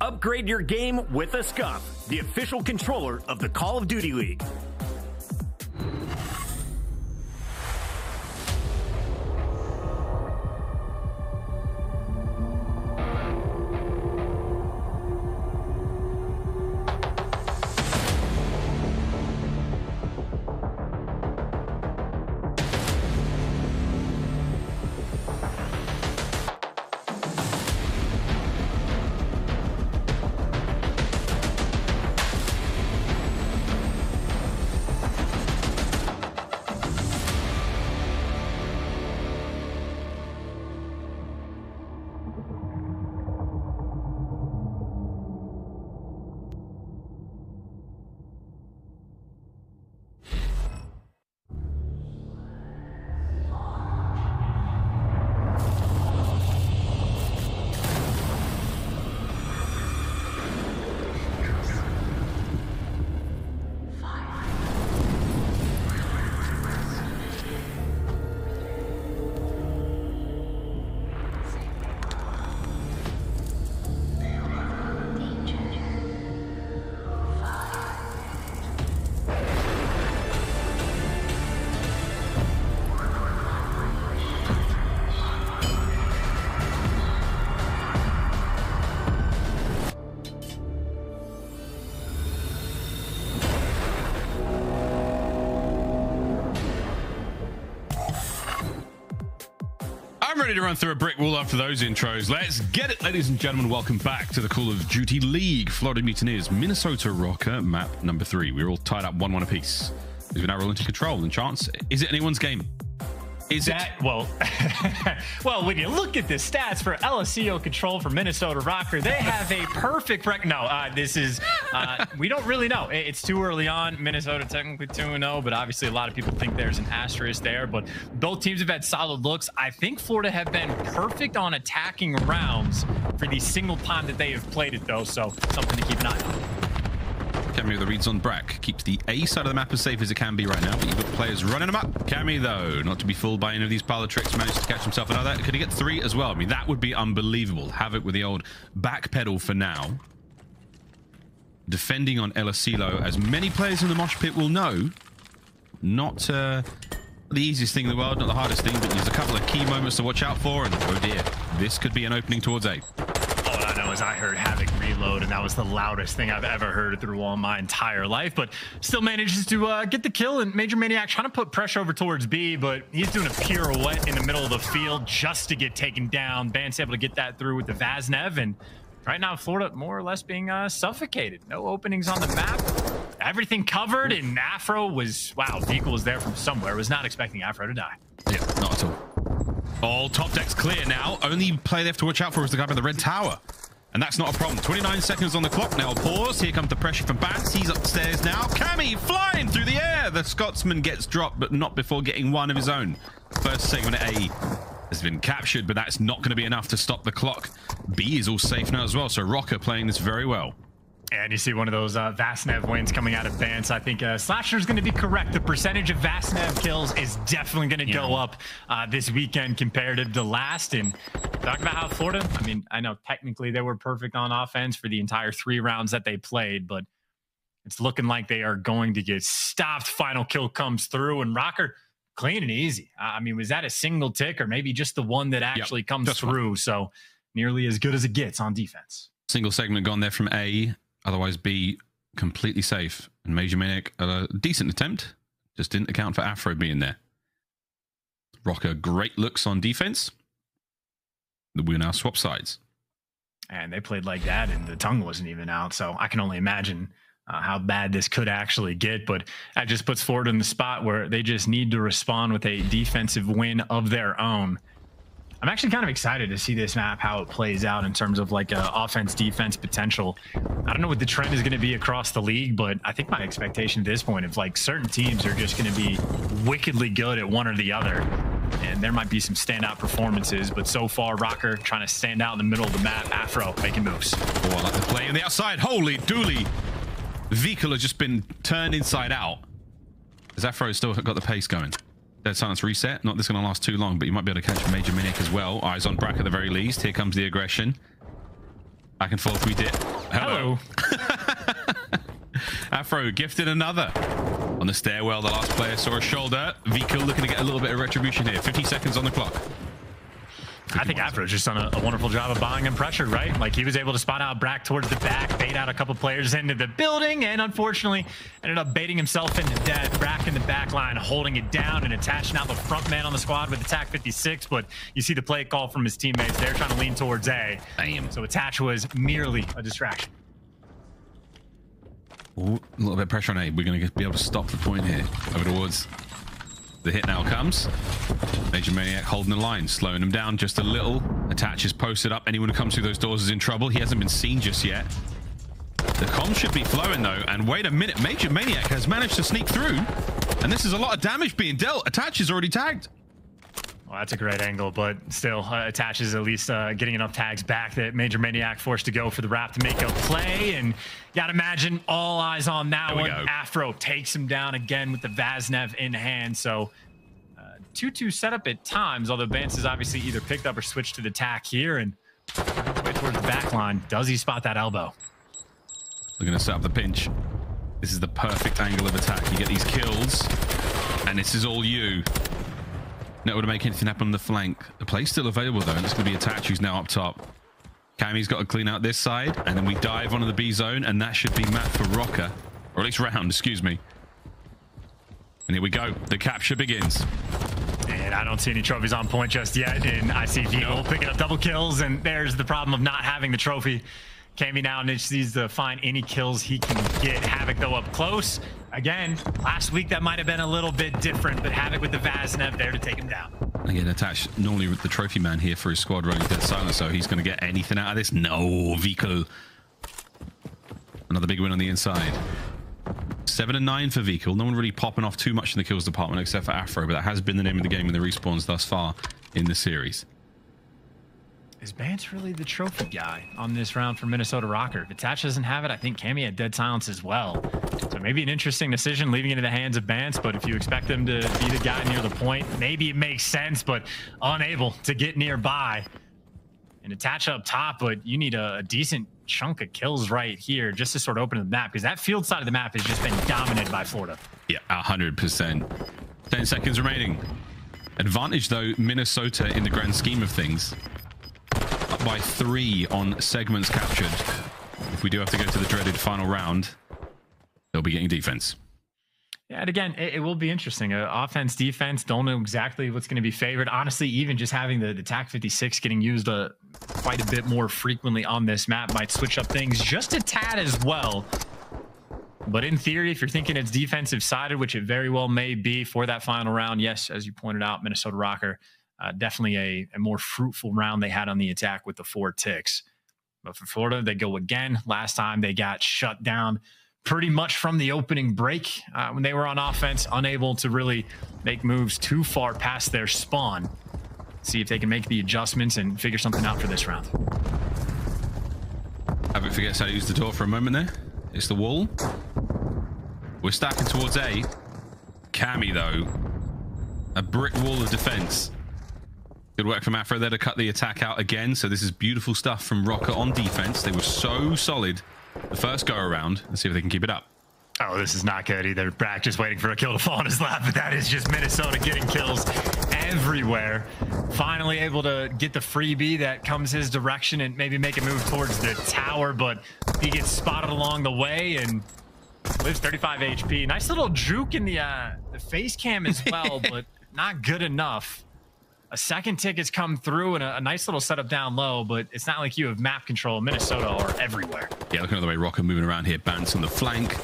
Upgrade your game with a Scump, the official controller of the Call of Duty League. Ready to run through a brick wall after those intros. Let's get it, ladies and gentlemen. Welcome back to the Call of Duty League. Florida Mutineers, Minnesota Røkkr, map number 3. We're all tied up 1-1 apiece. As we now roll into control. And chance, is it anyone's game? Is that it? Well, when you look at the stats for LSCO control for Minnesota Røkkr, they have a perfect record. No, this is, we don't really know. It's too early on. Minnesota technically 2-0, but obviously a lot of people think there's an asterisk there. But both teams have had solid looks. I think Florida have been perfect on attacking rounds for the single time that they have played it, though. So something to keep an eye on. Cammy with the reads on Brack. Keeps the A side of the map as safe as it can be right now, but you've got players running them up. Cammy, though, not to be fooled by any of these pile of tricks, managed to catch himself another. Could he get 3 as well? I mean, that would be unbelievable. Have it with the old back pedal for now. Defending on aBeZy, as many players in the mosh pit will know, not the easiest thing in the world, not the hardest thing, but there's a couple of key moments to watch out for, and oh dear, this could be an opening towards A. All I know is I heard Havoc reload, and that was the loudest thing I've ever heard through all my entire life, but still manages to get the kill, and Major Maniac trying to put pressure over towards B, but he's doing a pirouette in the middle of the field just to get taken down. Bance able to get that through with the Vaznev, and right now Florida more or less being suffocated. No openings on the map. Everything covered, and Afro was, wow, Vehicle was there from somewhere. Was not expecting Afro to die. Yeah, not at all. All top decks clear now. Only play they have to watch out for is the guy by the red tower. And that's not a problem. 29 seconds on the clock now. Pause. Here comes the pressure from Bance. He's upstairs now. Cammy flying through the air. The Scotsman gets dropped, but not before getting one of his own. First segment at A has been captured, but that's not going to be enough to stop the clock. B is all safe now as well, so Røkkr playing this very well. And you see one of those Vaznev wins coming out of Bance. I think Slasher's going to be correct. The percentage of Vaznev kills is definitely going to go up this weekend comparative to last. And talk about how Florida, I mean, I know technically they were perfect on offense for the entire 3 rounds that they played, but it's looking like they are going to get stopped. Final kill comes through, and Røkkr clean and easy. I mean, was that a single tick or maybe just the one that actually comes through? One. So nearly as good as it gets on defense. Single segment gone there from A. Otherwise, B completely safe. And Major Maniac, a decent attempt. Just didn't account for Afro being there. Røkkr, great looks on defense. We now swap sides. And they played like that, and the tongue wasn't even out. So I can only imagine how bad this could actually get. But that just puts Florida in the spot where they just need to respond with a defensive win of their own. I'm actually kind of excited to see this map, how it plays out in terms of like offense, defense potential. I don't know what the trend is going to be across the league, but I think my expectation at this point of like certain teams are just going to be wickedly good at one or the other. And there might be some standout performances, but so far Røkkr trying to stand out in the middle of the map. Afro making moves. Oh, I like the play on the outside. Holy dooly. Vehicle has just been turned inside out. As Afro's still got the pace going. Dead silence reset. Not this going to last too long, but you might be able to catch Major Maniac as well. Eyes on Brack at the very least. Here comes the aggression. Back and forth we did. Hello. Afro gifted another. On the stairwell, the last player saw a shoulder. Vehicle looking to get a little bit of retribution here. 50 seconds on the clock. I think Afro's just done a wonderful job of buying him pressure, right? Like, he was able to spot out Brack towards the back, bait out a couple players into the building, and unfortunately ended up baiting himself into death. Brack in the back line, holding it down and attaching out the front man on the squad with attack 56, but you see the play call from his teammates. They're trying to lean towards A. Damn. So attach was merely a distraction. Ooh, a little bit of pressure on A. We're going to be able to stop the point here. Over towards the hit now comes. Major Maniac holding the line, slowing him down just a little. Attach is posted up. Anyone who comes through those doors is in trouble. He hasn't been seen just yet. The comms should be flowing though. And wait a minute, Major Maniac has managed to sneak through. And this is a lot of damage being dealt. Attach is already tagged. Well, that's a great angle, but still, Attach is at least getting enough tags back that Major Maniac forced to go for the wrap to make a play. And you gotta imagine all eyes on that one. Afro takes him down again with the Vaznev in hand. So 2-2 setup at times, although Bance has obviously either picked up or switched to the attack here. And way towards the back line. Does he spot that elbow? They're gonna set up the pinch. This is the perfect angle of attack. You get these kills, and this is all you. Not able to make anything happen on the flank. The play's still available though, and it's going to be Attach who's now up top. Cammy's got to clean out this side, and then we dive onto the B zone, and that should be map for Røkkr. Or at least round, excuse me. And here we go. The capture begins. And I don't see any trophies on point just yet, and I see Vehicle picking up double kills, and there's the problem of not having the trophy. Cammy now needs to find any kills he can get. Havoc though up close. Again, last week that might have been a little bit different, but Havoc with the Vaznev there to take him down. Again, Attach normally with the trophy man here for his squad running dead silent, so he's going to get anything out of this. No, Vehicle. Another big win on the inside. 7 and 9 for Vehicle. No one really popping off too much in the kills department except for Afro, but that has been the name of the game in the respawns thus far in the series. Is Bance really the trophy guy on this round for Minnesota Røkkr? If Attach doesn't have it, I think Cammy had dead silence as well. So maybe an interesting decision leaving it in the hands of Bance, but if you expect him to be the guy near the point, maybe it makes sense, but unable to get nearby. And Attach up top, but you need a decent chunk of kills right here just to sort of open the map, because that field side of the map has just been dominated by Florida. Yeah, 100%. 10 seconds remaining. Advantage though, Minnesota in the grand scheme of things. Up by 3 on segments captured. If we do have to go to the dreaded final round, they'll be getting defense. Yeah, and again, it will be interesting. Offense, defense, don't know exactly what's going to be favored. Honestly, even just having the attack 56 getting used quite a bit more frequently on this map might switch up things just a tad as well. But in theory, if you're thinking it's defensive sided, which it very well may be for that final round, yes, as you pointed out, Minnesota Røkkr, definitely a more fruitful round they had on the attack with the 4 ticks. But for Florida, they go again. Last time they got shut down pretty much from the opening break when they were on offense, unable to really make moves too far past their spawn. See if they can make the adjustments and figure something out for this round. Havoc forgets how to use the door for a moment there. It's the wall. We're stacking towards A. Cammy, though. A brick wall of defense. Good work from Afro there to cut the attack out again. So this is beautiful stuff from Røkkr on defense. They were so solid the first go around. Let's see if they can keep it up. Oh, this is not good either. Brack just waiting for a kill to fall in his lap, but that is just Minnesota getting kills everywhere. Finally able to get the freebie that comes his direction and maybe make a move towards the tower, but he gets spotted along the way and lives 35 HP. Nice little juke in the face cam as well, but not good enough. A second tick has come through and a nice little setup down low, but it's not like you have map control. Minnesota are everywhere. Yeah, looking at the way Røkkr moving around here. Bance on the flank.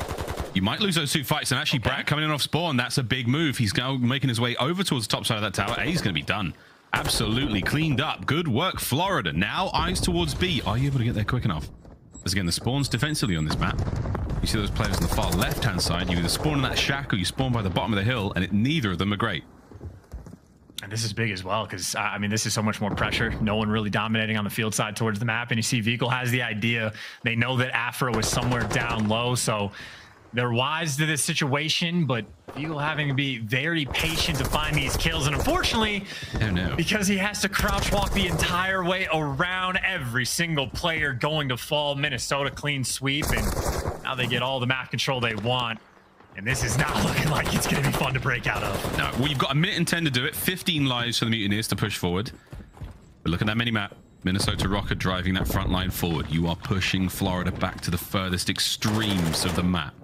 You might lose those 2 fights, and actually Brack coming in off spawn. That's a big move. He's now making his way over towards the top side of that tower. A's going to be done. Absolutely cleaned up. Good work, Florida. Now eyes towards B. Are you able to get there quick enough? Because again, the spawns defensively on this map. You see those players on the far left-hand side. You either spawn in that shack or you spawn by the bottom of the hill, and neither of them are great. And this is big as well, because, I mean, this is so much more pressure. No one really dominating on the field side towards the map. And you see Vehicle has the idea. They know that Afro is somewhere down low, so they're wise to this situation, but Eagle having to be very patient to find these kills. And unfortunately, because he has to crouch walk the entire way around, every single player going to fall. Minnesota clean sweep, and now they get all the map control they want. And this is not looking like it's going to be fun to break out of. No, well, you've got 1 minute and 10 to do it. 15 lives for the Mutineers to push forward. But look at that mini-map. Minnesota Røkkr driving that front line forward. You are pushing Florida back to the furthest extremes of the map.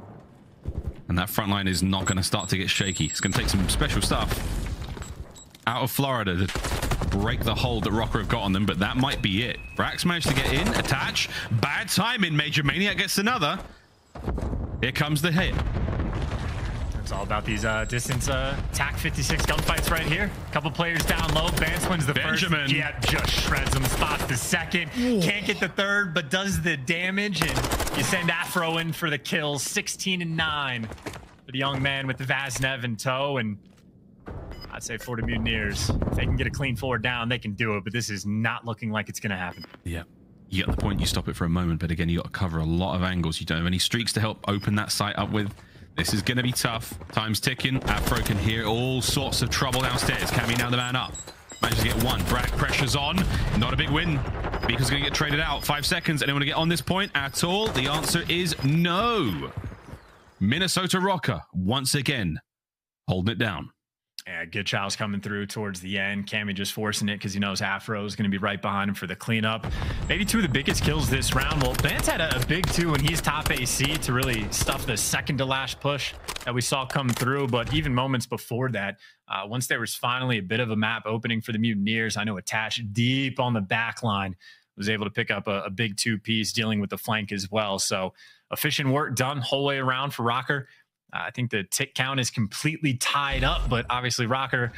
And that front line is not going to start to get shaky. It's going to take some special stuff out of Florida to break the hold that Røkkr have got on them, but that might be it. Brax managed to get in, attach. Bad timing. Major Maniac gets another. Here comes the hit. It's all about these distance TAC 56 gunfights right here. Couple players down low. Bance wins the first. Yeah, just shreds them. Spots the second. Can't get the third, but does the damage. And you send Afro in for the kill. 16-9 for the young man with the Vaznev in tow. And I'd say for the Mutineers, if they can get a clean forward down, they can do it. But this is not looking like it's going to happen. Yeah. You get the point. You stop it for a moment. But again, you got to cover a lot of angles. You don't have any streaks to help open that site up with. This is going to be tough. Time's ticking. Afro can hear all sorts of trouble downstairs. Cammy now the man up. Manages to get one. Brack pressure's on. Not a big win. Beaker's going to get traded out. 5 seconds. Anyone to get on this point at all? The answer is no. Minnesota Røkkr, once again, holding it down. Yeah, good chow's coming through towards the end. Cammy just forcing it because he knows Afro is going to be right behind him for the cleanup. Maybe 2 of the biggest kills this round. Well, Bance had a big 2 when he's top AC to really stuff the second to last push that we saw come through. But even moments before that, once there was finally a bit of a map opening for the Mutineers, I know attached deep on the back line, was able to pick up a big 2-piece dealing with the flank as well. So efficient work done whole way around for Røkkr. I think the tick count is completely tied up, but obviously Røkkr,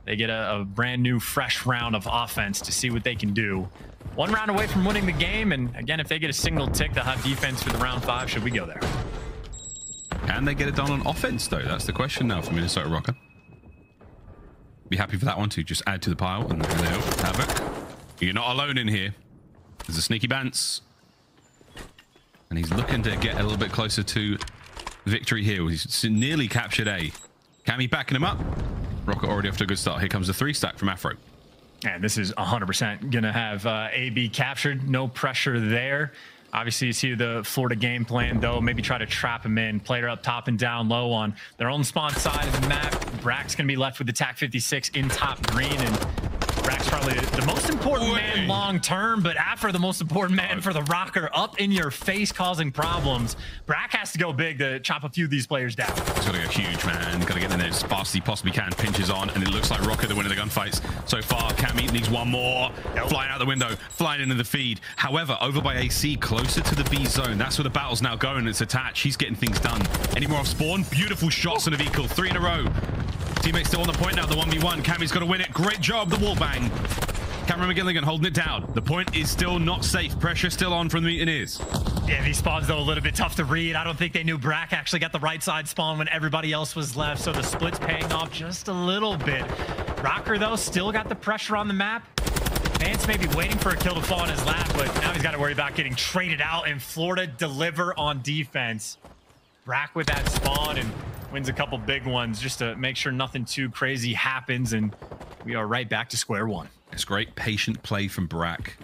they get a brand new, fresh round of offense to see what they can do. 1 round away from winning the game, and again, if they get a single tick, they'll have defense for the round 5. Should we go there? Can they get it done on offense, though? That's the question now for Minnesota Røkkr. Be happy for that one to just add to the pile. And hello, Havoc. You're not alone in here. There's a sneaky Bance. And he's looking to get a little bit closer to victory here. He's nearly captured A. Cammy backing him up. Røkkr already off to a good start. Here comes the 3-stack from Afro. And this is 100% going to have AB captured. No pressure there. Obviously, you see the Florida game plan, though. Maybe try to trap him in. Player up top and down low on their own spawn side of the map. Brack's going to be left with the TAC 56 in top green. And Brack's probably the most important man long term, but Afro the most important man for the Røkkr, up in your face causing problems. Brack has to go big to chop a few of these players down. He's got to go huge, man. Got to get in there as fast as he possibly can. Pinches on, and it looks like Røkkr the winner of the gunfights so far. Cammy needs one more. Flying out the window, flying into the feed. However, over by AC, closer to the B zone. That's where the battle's now going. It's attached. He's getting things done. Any more off spawn? Beautiful shots on a vehicle. 3 in a row. Teammates still on the point now, the 1v1. Cammy's got to win it. Great job, the wall bang. Cameron McGilligan holding it down. The point is still not safe. Pressure still on from the Mutineers. Yeah, these spawns, though, a little bit tough to read. I don't think they knew Brack actually got the right side spawn when everybody else was left, so the split's paying off just a little bit. Røkkr, though, still got the pressure on the map. Bance may be waiting for a kill to fall in his lap, but now he's got to worry about getting traded out, and Florida deliver on defense. Brack with that spawn and wins a couple big ones just to make sure nothing too crazy happens, and we are right back to square one. It's great patient play from Brack.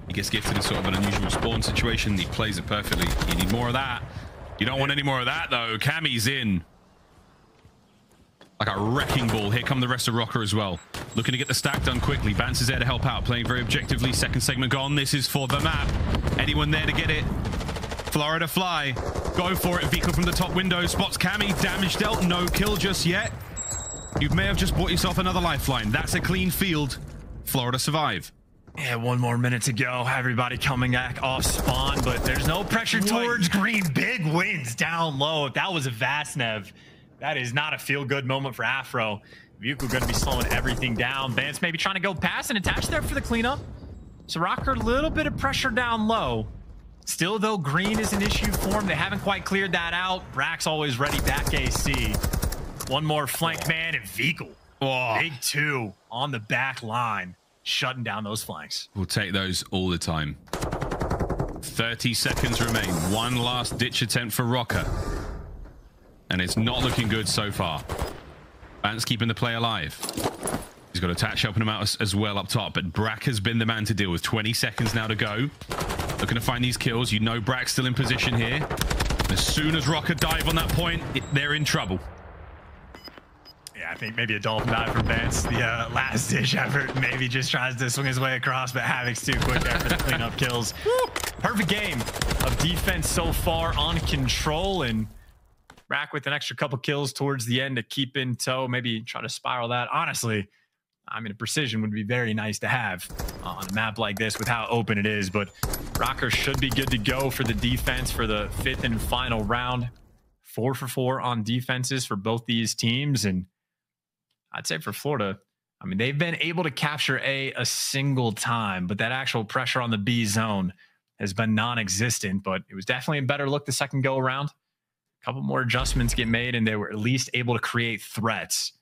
He gets gifted in sort of an unusual spawn situation. He plays it perfectly. You need more of that. You don't want any more of that, though. Cammy's in like a wrecking ball. Here come the rest of Røkkr as well. Looking to get the stack done quickly. Bance is there to help out. Playing very objectively. Second segment gone. This is for the map. Anyone there to get it? Florida fly. Go for it. Vehicle from the top window. Spots Cammy. Damage dealt. No kill just yet. You may have just bought yourself another lifeline. That's a clean field. Florida survive. Yeah, 1 more minute to go. Everybody coming back off spawn, but there's no pressure towards green. Big wins down low. If that was a Vaznev, that is not a feel-good moment for Afro. Vuku going to be slowing everything down. Bance maybe trying to go past and attach there for the cleanup. So Røkkr, a little bit of pressure down low. Still, though, green is an issue for him. They haven't quite cleared that out. Brack's always ready back AC. 1 more flank man and Vehicle. Big 2 on the back line, shutting down those flanks. We'll take those all the time. 30 seconds remain. 1 last ditch attempt for Røkkr. and it's not looking good so far. Bance keeping the play alive. He's got Attach helping him out as well up top, but Brack has been the man to deal with. 20 seconds now to go. Looking to find these kills. You know Brack's still in position here. As soon as Røkkr dive on that point, they're in trouble. Yeah, I think maybe a dolphin dive from Bance. The last dish effort. Maybe just tries to swing his way across, but Havoc's too quick there for the cleanup kills. Perfect game of defense so far on control, and Brack with an extra couple kills towards the end to keep in tow. Maybe try to spiral that. Honestly, I mean, a precision would be very nice to have on a map like this with how open it is, but Røkkr should be good to go for the defense for the 5th and final round. 4 for 4 on defenses for both these teams, and I'd say for Florida, I mean, they've been able to capture A a single time, but that actual pressure on the B zone has been non-existent, but it was definitely a better look the second go around. A couple more adjustments get made, and they were at least able to create threats.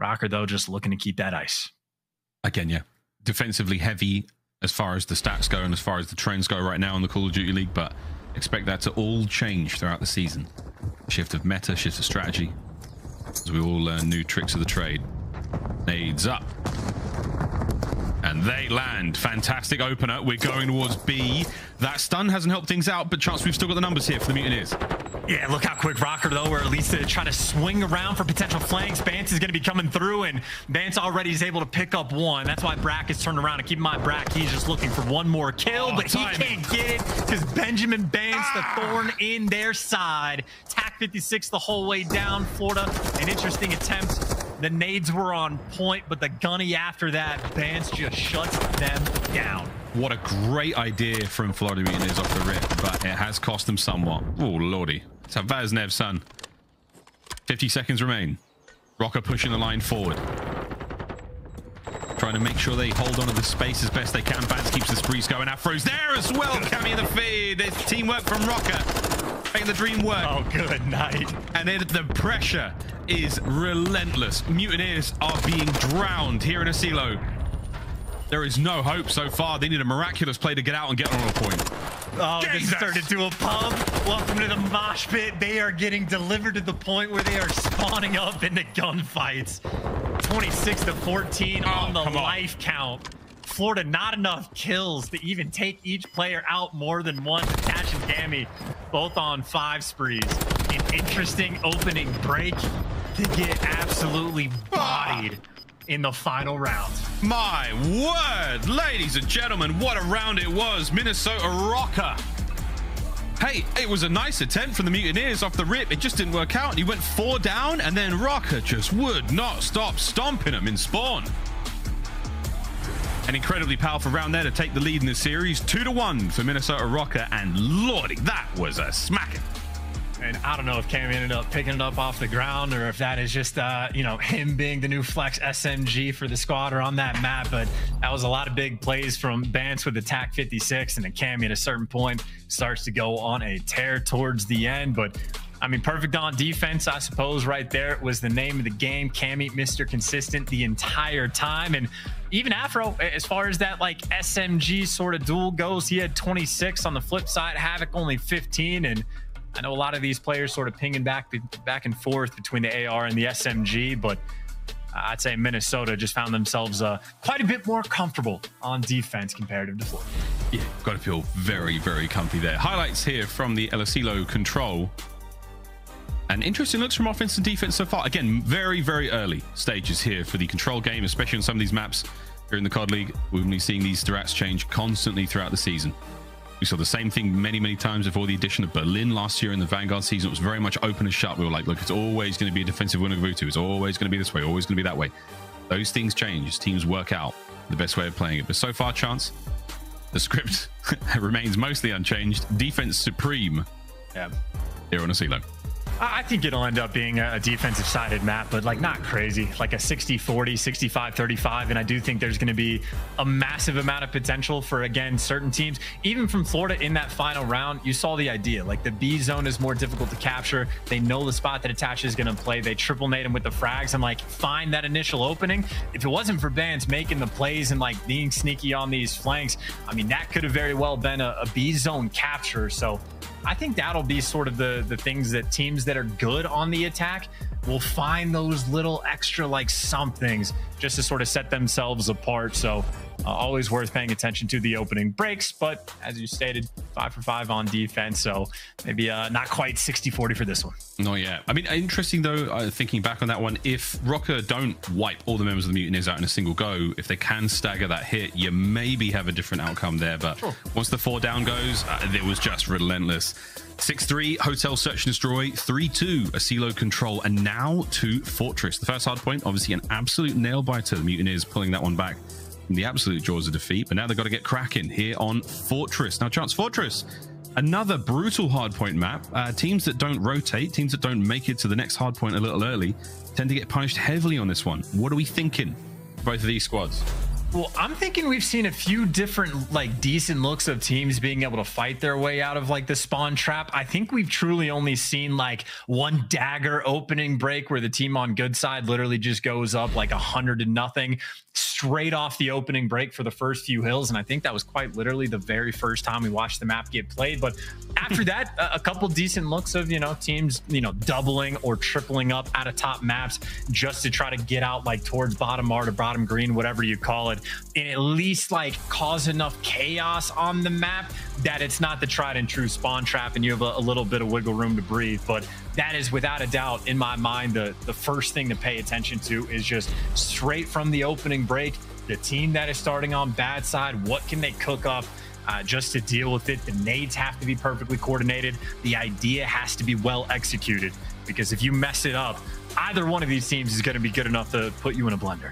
Røkkr, though, just looking to keep that ice. Again, yeah. Defensively heavy as far as the stats go and as far as the trends go right now in the Call of Duty League, but expect that to all change throughout the season. Shift of meta, shift of strategy, as we all learn new tricks of the trade. Nades up. And they land. Fantastic opener. We're going towards B. That stun hasn't helped things out, but chance we've still got the numbers here for the Mutineers. Yeah, look how quick Røkkr, though, or at least to try to swing around for potential flanks. Bance is going to be coming through, and Bance already is able to pick up one. That's why Brack is turned around. And keep in mind, Brack, he's just looking for one more kill, but he can't get it because Benjamin Bance, the thorn in their side. TAC 56 the whole way down. Florida, an interesting attempt. The nades were on point, but the gunny after that, Bance just shuts them down. What a great idea from Florida Mutineers off the rip, but it has cost them somewhat. Oh, lordy. It's a Vaznev, son. 50 seconds remain. Røkkr pushing the line forward. Trying to make sure they hold on to the space as best they can. Bance keeps the sprees going. Afro's there as well. Cammy in the feed. There's teamwork from Røkkr. Making the dream work. Oh, good night. And the pressure is relentless. Mutineers are being drowned here in Asilo. There is no hope so far. They need a miraculous play to get out and get on a point. Oh, this turned into a pub. Welcome to the mosh pit. They are getting delivered to the point where they are spawning up into gunfights. 26 to 14 on the life count. Florida, not enough kills to even take each player out more than once. Attach and Cammy, both on 5 sprees. An interesting opening break to get absolutely bodied in the final round. My word, ladies and gentlemen, what a round it was. Minnesota Røkkr. Hey, it was a nice attempt from the Mutineers off the rip. It just didn't work out. He went 4 down, and then Røkkr just would not stop stomping them in spawn. An incredibly powerful round there to take the lead in this series. 2-1 for Minnesota Røkkr, and lordy, that was a smacking. And I don't know if Cammy ended up picking it up off the ground or if that is just, you know, him being the new flex SMG for the squad or on that map. But that was a lot of big plays from Bance with the TAC 56. And then Cammy at a certain point starts to go on a tear towards the end. But I mean, perfect on defense, I suppose, right there was the name of the game. Cammy, Mr. Consistent the entire time. And even Afro, as far as that like SMG sort of duel goes, he had 26 on the flip side, Havoc only 15. And I know a lot of these players sort of pinging back and forth between the AR and the SMG, but I'd say Minnesota just found themselves quite a bit more comfortable on defense comparative to Florida. Yeah, got to feel very, very comfy there. Highlights here from the Asilo control. And interesting looks from offense and defense so far. Again, very, very early stages here for the control game, especially on some of these maps here in the COD League. We've been seeing these strats change constantly throughout the season. We saw the same thing many, many times before the addition of Berlin last year in the Vanguard season. It was very much open and shut. We were like, look, it's always going to be a defensive Winagavutu. It's always going to be this way, always going to be that way. Those things change. Teams work out the best way of playing it. But so far, Chance, the script remains mostly unchanged. Defense supreme here on Asilo. I think it'll end up being a defensive-sided map, but like not crazy, like a 60-40, 65-35, and I do think there's going to be a massive amount of potential for, again, certain teams. Even from Florida in that final round, you saw the idea. Like the B zone is more difficult to capture. They know the spot that Attach is going to play. They triple nade him with the frags and like find that initial opening. If it wasn't for Bance making the plays and like being sneaky on these flanks, I mean, that could have very well been a B zone capture. So I think that'll be sort of the things that teams that are good on the attack will find those little extra like somethings just to sort of set themselves apart. So always worth paying attention to the opening breaks, but as you stated, 5 for 5 on defense, so maybe not quite 60-40 for this one. Not yet. I mean, interesting though, thinking back on that one, if Røkkr don't wipe all the members of the Mutineers out in a single go, if they can stagger that hit, you maybe have a different outcome there. But sure, once the 4 down goes, it was just relentless. 6-3, Hotel Search and Destroy. 3-2, a CeeLo control. And now to Fortress. The first hard point, obviously an absolute nail-biter. The Mutineers pulling that one back from the absolute jaws of defeat. But now they've got to get cracking here on Fortress. Now, Chance, Fortress, another brutal hardpoint map. Teams that don't rotate, teams that don't make it to the next hardpoint a little early, tend to get punished heavily on this one. What are we thinking for both of these squads? Well, I'm thinking we've seen a few different like decent looks of teams being able to fight their way out of like the spawn trap. I think we've truly only seen like one dagger opening break where the team on good side literally just goes up like 100-0 straight off the opening break for the first few hills. And I think that was quite literally the very first time we watched the map get played. But after that, a couple decent looks of, teams, doubling or tripling up out of top maps just to try to get out like towards bottom art or bottom green, whatever you call it, and at least like cause enough chaos on the map that it's not the tried and true spawn trap and you have a little bit of wiggle room to breathe. But that is without a doubt in my mind the first thing to pay attention to is just straight from the opening break, the team that is starting on bad side, what can they cook up just to deal with it? The nades have to be perfectly coordinated. The idea has to be well executed, because if you mess it up, either one of these teams is going to be good enough to put you in a blender.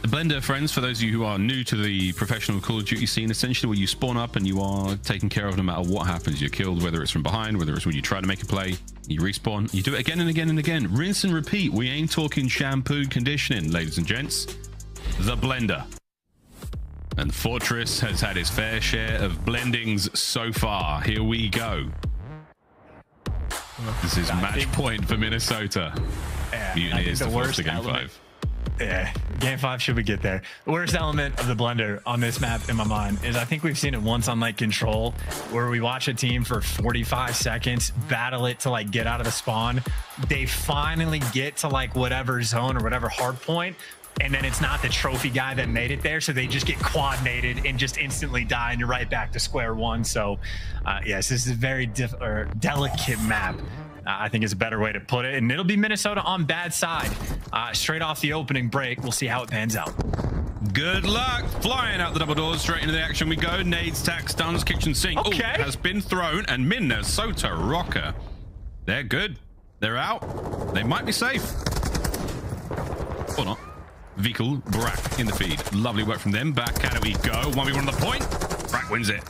The blender, friends, for those of you who are new to the professional Call of Duty scene, essentially where you spawn up and you are taken care of no matter what happens. You're killed, whether it's from behind, whether it's when you try to make a play, you respawn, you do it again and again and again. Rinse and repeat. We ain't talking shampoo conditioning, ladies and gents. The blender. And Fortress has had his fair share of blendings so far. Here we go. This is match point for Minnesota. Mutineers to force the game 5. Yeah, game 5, should we get there? The worst element of the blender on this map in my mind is I think we've seen it once on like Control, where we watch a team for 45 seconds battle it to like get out of the spawn. They finally get to like whatever zone or whatever hard point, and then it's not the trophy guy that made it there, so they just get quad-nated and just instantly die, and you're right back to square one. So yes, this is a very delicate map, I think is a better way to put it. And it'll be Minnesota on bad side straight off the opening break. We'll see how it pans out. Good luck. Flying out the double doors, straight into the action we go. Nades, tack, stuns, kitchen sink. Okay. Ooh, has been thrown, and Minnesota Røkkr, they're good. They're out. They might be safe. Or not. Vehicle, Brack in the feed. Lovely work from them. Back at it we go. 1v1 on the point. Brack wins it.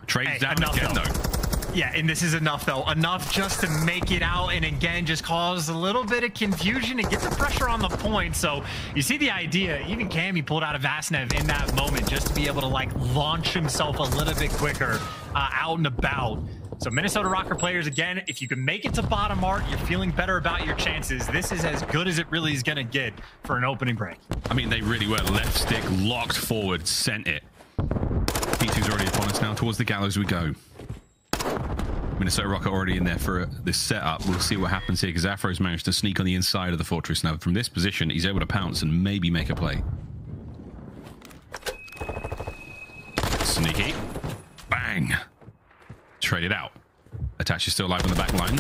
Trades down again, though. Yeah, and this is enough, though. Enough just to make it out and, again, just cause a little bit of confusion and get the pressure on the point. So you see the idea. Even Cammy pulled out a Vastnev in that moment just to be able to, like, launch himself a little bit quicker out and about. So Minnesota Røkkr players, again, if you can make it to bottom art, you're feeling better about your chances. This is as good as it really is going to get for an opening break. I mean, they really were. Left stick locked forward, sent it. P2's already upon us now. Towards the gallows we go. Minnesota Røkkr already in there for this setup. We'll see what happens here, because Afro's managed to sneak on the inside of the fortress. Now, from this position, he's able to pounce and maybe make a play. Sneaky. Bang. Traded out. Attach is still alive on the back line.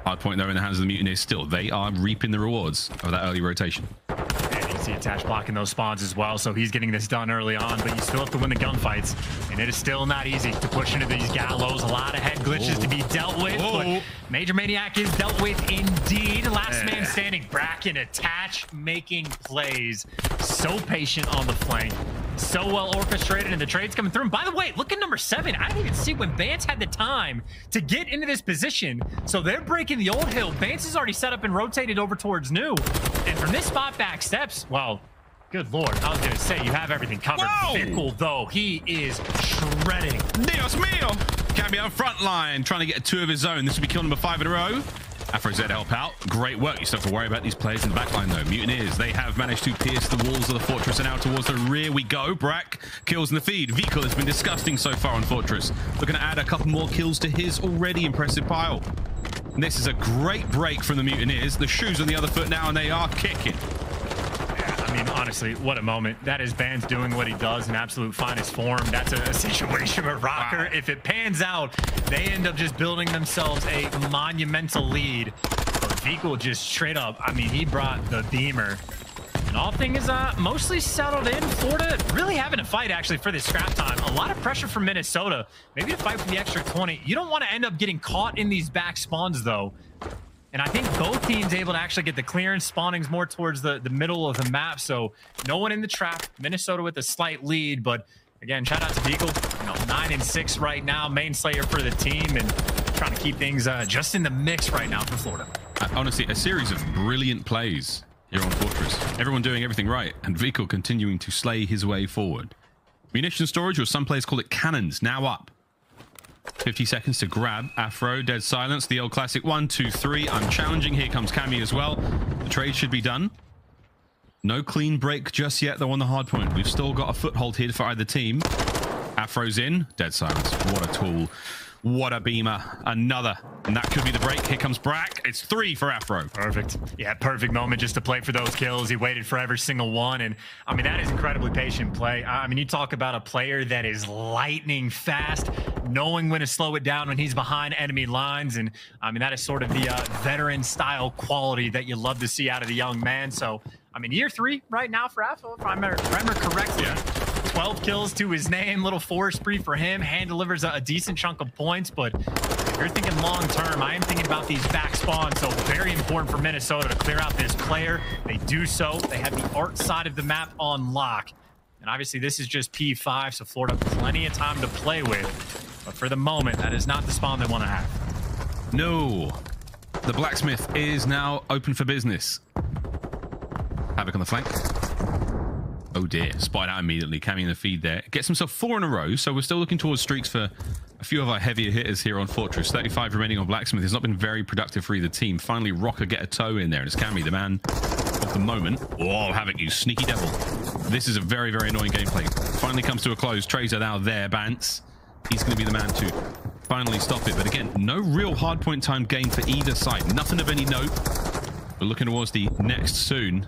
Hard point, though, in the hands of the Mutineers still. They are reaping the rewards of that early rotation. And you can see Attach blocking those spawns as well, so he's getting this done early on, but you still have to win the gunfights, and it is still not easy to push into these gallows. A lot of head glitches to be dealt with, but Major Maniac is dealt with indeed. Last man standing. Brack and Attach making plays. So patient on the flank. So well orchestrated, and the trades coming through. And by the way, look at number 7. I didn't even see when Bance had the time to get into this position. So they're breaking the old hill. Bance is already set up and rotated over towards new. And from this spot back steps, well, good lord, I was going to say you have everything covered. Whoa! Fickle, though, he is shredding. Dios mío! Cammy on front line, trying to get 2 of his own. This will be kill number 5 in a row. Afro Z help out. Great work. You still have to worry about these players in the backline though. Mutineers, they have managed to pierce the walls of the fortress and out towards the rear we go. Brack kills in the feed. Vikul has been disgusting so far on fortress. Looking to add a couple more kills to his already impressive pile. And this is a great break from the Mutineers. The shoes on the other foot now and they are kicking. I mean, honestly, what a moment. That is Bance doing what he does in absolute finest form. That's a situation with Røkkr. Wow. If it pans out, they end up just building themselves a monumental lead. But Vikul just straight up, I mean, he brought the beamer. And all things mostly settled in. Florida really having a fight, actually, for this scrap time. A lot of pressure from Minnesota. Maybe to fight for the extra 20. You don't want to end up getting caught in these back spawns, though. And I think both teams able to actually get the clearance. Spawning's more towards the middle of the map, so no one in the trap. Minnesota with a slight lead, but again, shout out to Vikul. 9-6 right now, main slayer for the team, and trying to keep things just in the mix right now for Florida. Honestly, a series of brilliant plays here on Fortress. Everyone doing everything right, and Vikul continuing to slay his way forward. Munition storage, or some players call it cannons, now up. 50 seconds to grab. Afro, dead silence. The old classic 1, 2, 3. I'm challenging. Here comes Cammy as well. The trade should be done. No clean break just yet, though, on the hard point. We've still got a foothold here for either team. Afro's in. Dead silence. What a tool. What a beamer. Another. And that could be the break. Here comes Brack. It's 3 for Afro. Perfect. Yeah, perfect moment just to play for those kills. He waited for every single one. And, I mean, that is incredibly patient play. I mean, you talk about a player that is lightning fast, knowing when to slow it down when he's behind enemy lines. And, I mean, that is sort of the veteran-style quality that you love to see out of the young man. So, I mean, year 3 right now for Afro, if I remember correctly. Yeah. 12 kills to his name, little 4 spree for him. Hand delivers a decent chunk of points, but if you're thinking long term, I am thinking about these back spawns, so very important for Minnesota to clear out this player. They do so. They have the art side of the map on lock. And obviously this is just P5, so Florida plenty of time to play with. But for the moment, that is not the spawn they want to have. No. The blacksmith is now open for business. Havoc on the flank. Oh dear, spotted out immediately. Cammy in the feed there. Gets himself 4 in a row, so we're still looking towards streaks for a few of our heavier hitters here on Fortress. 35 remaining on Blacksmith. Has not been very productive for either team. Finally, Røkkr get a toe in there, and it's Cammy, the man of the moment. Oh, Havoc, you sneaky devil. This is a very, very annoying gameplay. Finally comes to a close. Drazah now there, Bance. He's going to be the man to finally stop it. But again, no real hardpoint time gain for either side. Nothing of any note. We're looking towards the next soon.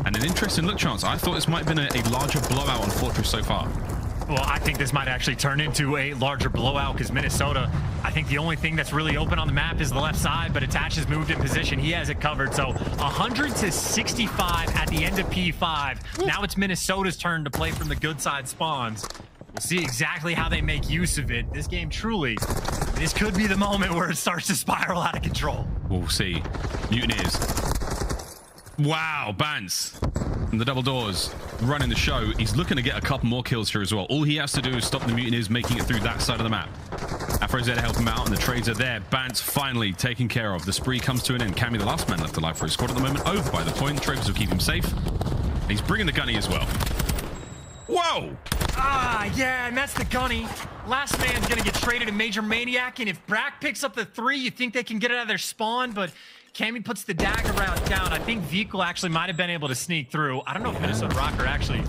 And an interesting look chance. I thought this might have been a larger blowout on Fortress so far. Well, I think this might actually turn into a larger blowout because Minnesota, I think the only thing that's really open on the map is the left side, but Attach has moved in position. He has it covered. So 100-65 at the end of P5. Now it's Minnesota's turn to play from the good side spawns. We'll see exactly how they make use of it. This game truly, this could be the moment where it starts to spiral out of control. We'll see. Mutineers. Wow, Bance. And the double doors running the show. He's looking to get a couple more kills here as well. All he has to do is stop the Mutineers making it through that side of the map. Afro's there to help him out, and the trades are there. Bance finally taken care of. The spree comes to an end. Cammy, the last man left alive for his squad at the moment, over by the point. Trophies will keep him safe. And he's bringing the gunny as well. Whoa! Ah, yeah, and that's the gunny. Last man's gonna get traded to Major Maniac, and if Brack picks up the 3, you think they can get it out of their spawn, but Cammy puts the dagger round down. I think Vikul actually might have been able to sneak through. I don't know if Minnesota Røkkr actually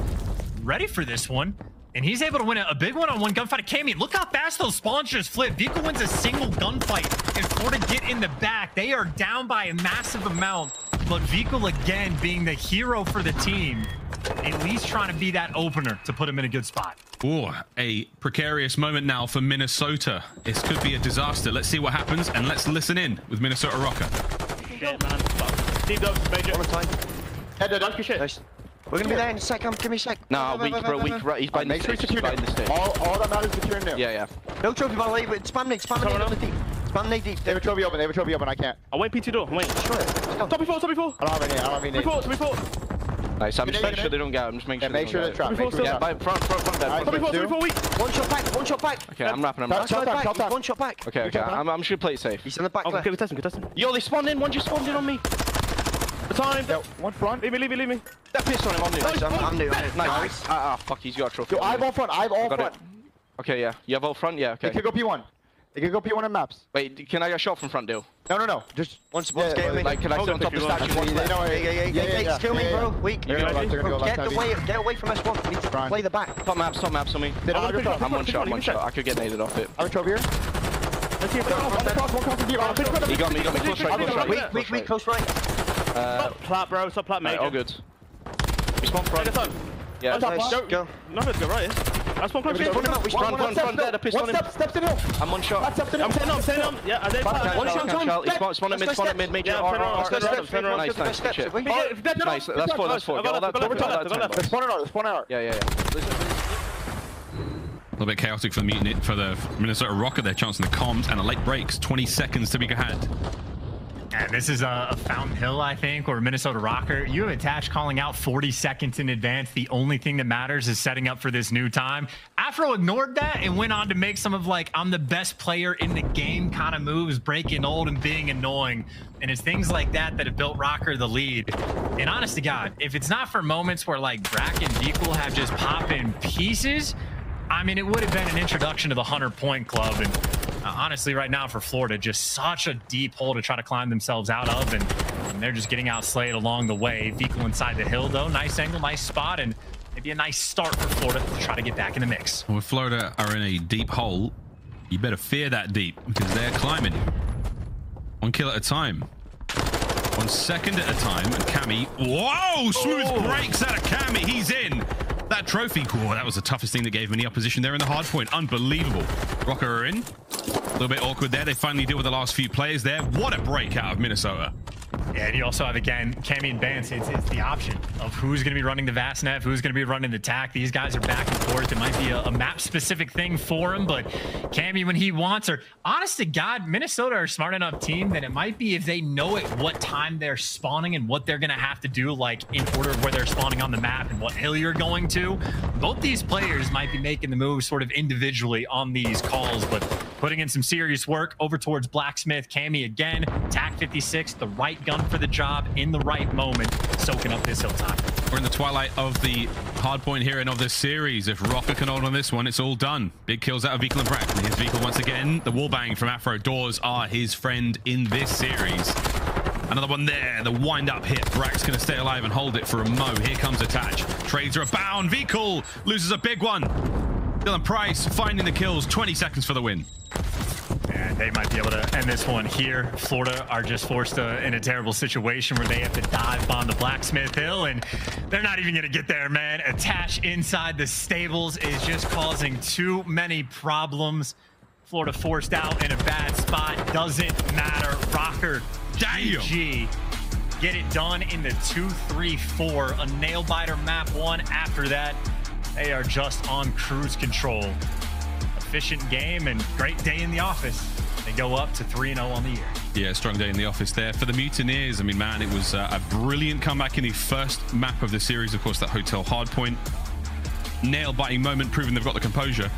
ready for this one. And he's able to win a big one-on-one gunfight. Cammy, look how fast those spawns just flip. Vikul wins a single gunfight, and Florida get in the back. They are down by a massive amount, but Vikul again being the hero for the team, at least trying to be that opener to put him in a good spot. Oh, a precarious moment now for Minnesota. This could be a disaster. Let's see what happens, and let's listen in with Minnesota Røkkr. Shit, man. Steve Dobbs, Major. One time. Head up, shit. Nice. We're gonna be there in a sec. Give me a sec. Nah, weak, bro, weak. Right, he's behind the stage. He's behind the stage. All that matters is securing there. Yeah, yeah. No trophy ball. Spam nade on the deep. Spam nade deep. They have a trophy open, I can't. I wait P2 door, wait. Destroy it. Let's go. Top before. I don't have any. Top before. Nice, I'm just making sure they don't get out. I'm just making sure Yeah, make sure they they don't trap. get out. Yeah, by front dead. Alright, Top before weak. One shot back. Okay, I'm wrapping. One shot back. Shot back. One shot back. Okay, I'm just gonna play it safe. He's in the back Okay, left. good testing. Yo, they spawned in. One just spawned in on me. The time. Yo, one front. Leave me. That pissed on him. I'm new. Nice. Ah, fuck, he's got a trophy. Yo, I have all front. Got it. Okay, yeah. You have all front? Yeah, okay. They could go P1. They can go P1 on maps. Wait, can I get a shot from front, Dill? No. Just Once getting me. Like, can I sit on top of the statue? Yeah. Kill me, bro. Weak. Get away from S1. We need to play the back. Top maps on me. I'm one shot. I could get naded off it. I have a trophy here. Let's see if He got me. Close right. Weak, close right. Stop plat, bro. Stop plat, mate. All good. Respawn front. Yeah. Nice. Go. Nothing's go right. That's one close. Front there. The pistol on him. Steps to hill. I'm one shot. I'm staying on. Yeah, I did. One shot. Spawn at mid, Major. Nice. That's four. Let's spawn it out. Yeah. A little bit chaotic for the Minnesota Røkkr. They're chancing the comms and a late breaks. 20 seconds to be had. And this is a Fountain Hill, I think, or Minnesota Røkkr. You have attached calling out 40 seconds in advance. The only thing that matters is setting up for this new time. Afro ignored that and went on to make some of like, I'm the best player in the game kind of moves, breaking old and being annoying. And it's things like that that have built Røkkr the lead. And honest to God, if it's not for moments where like Brack and Vikul have just popped in pieces, I mean, it would have been an introduction to the 100-point club. And honestly, right now for Florida, just such a deep hole to try to climb themselves out of. And they're just getting outslayed along the way. Vikul inside the hill, though. Nice angle, nice spot, and maybe a nice start for Florida to try to get back in the mix. Well, if Florida are in a deep hole, you better fear that deep because they're climbing. 1 kill at a time. 1 second at a time. And Cammy, whoa, smooth breaks out of Cammy. He's in. That trophy, cool. That was the toughest thing that gave him any opposition there in the hard point. Unbelievable. Røkkr are in. A little bit awkward there. They finally deal with the last few players there. What a break out of Minnesota. Yeah, and you also have, again, Cammy and Bance. It's the option of who's going to be running the Vastnev, who's going to be running the TAC. These guys are back and forth. It might be a map-specific thing for him, but Cammy, when he wants her, honest to God, Minnesota are a smart enough team that it might be if they know at what time they're spawning and what they're going to have to do, like in order of where they're spawning on the map and what hill you're going to. Both these players might be making the moves sort of individually on these calls, but putting in some serious work over towards Blacksmith. Cammy again, TAC 56, the right gun for the job in the right moment, soaking up this hilltop. We're in the twilight of the hard point here and of this series. If Røkkr can hold on this one, it's all done. Big kills out of Vikul and Brack. And here's Vikul once again. The wallbang from Afro. Doors are his friend in this series. Another one there. The wind-up hit. Brack's going to stay alive and hold it for a mo. Here comes Attach. Trades are abound. Vikul loses a big one. Dylan Price finding the kills. 20 seconds for the win. And they might be able to end this one here. Florida are just forced in a terrible situation where they have to dive bomb the Blacksmith Hill, and they're not even going to get there, man. Attach inside the stables is just causing too many problems. Florida forced out in a bad spot. Doesn't matter. Røkkr, GG. Get it done in the 2-3-4. A nail-biter map 1 after that. They are just on cruise control. Efficient game and great day in the office. They go up to 3-0 on the year. Yeah, strong day in the office there. For the Mutineers, I mean, man, it was a brilliant comeback in the first map of the series. Of course, that hotel hardpoint. Nail-biting moment, proving they've got the composure.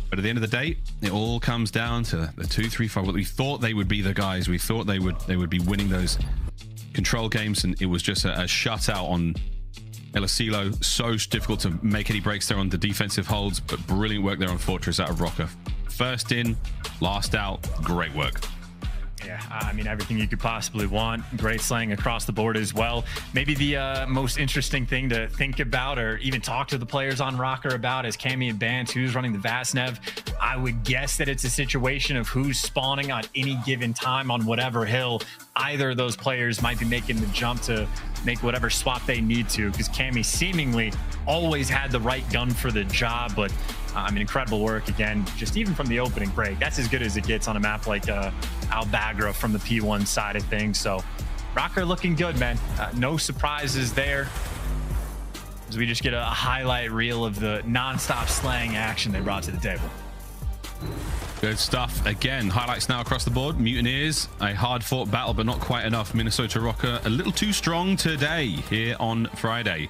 But at the end of the day, it all comes down to the 2-3-5. Well, we thought they would be the guys. We thought they would be winning those control games, and it was just a shutout on iLLeY. So difficult to make any breaks there on the defensive holds, but brilliant work there on Fortress out of Røkkr. First in, last out. Great work. Yeah, I mean, everything you could possibly want. Great slaying across the board as well. Maybe the most interesting thing to think about or even talk to the players on Røkkr about is Cammy and Bance, who's running the Vastnev. I would guess that it's a situation of who's spawning on any given time on whatever hill. Either of those players might be making the jump to make whatever swap they need to, because Cammy seemingly always had the right gun for the job, but I mean, incredible work again, just even from the opening break. That's as good as it gets on a map like aBeZy from the P1 side of things. So Røkkr looking good, man. No surprises there, as we just get a highlight reel of the non-stop slaying action they brought to the table. Good stuff. Again, highlights now across the board. Mutineers, a hard-fought battle, but not quite enough. Minnesota Røkkr, a little too strong today here on Friday.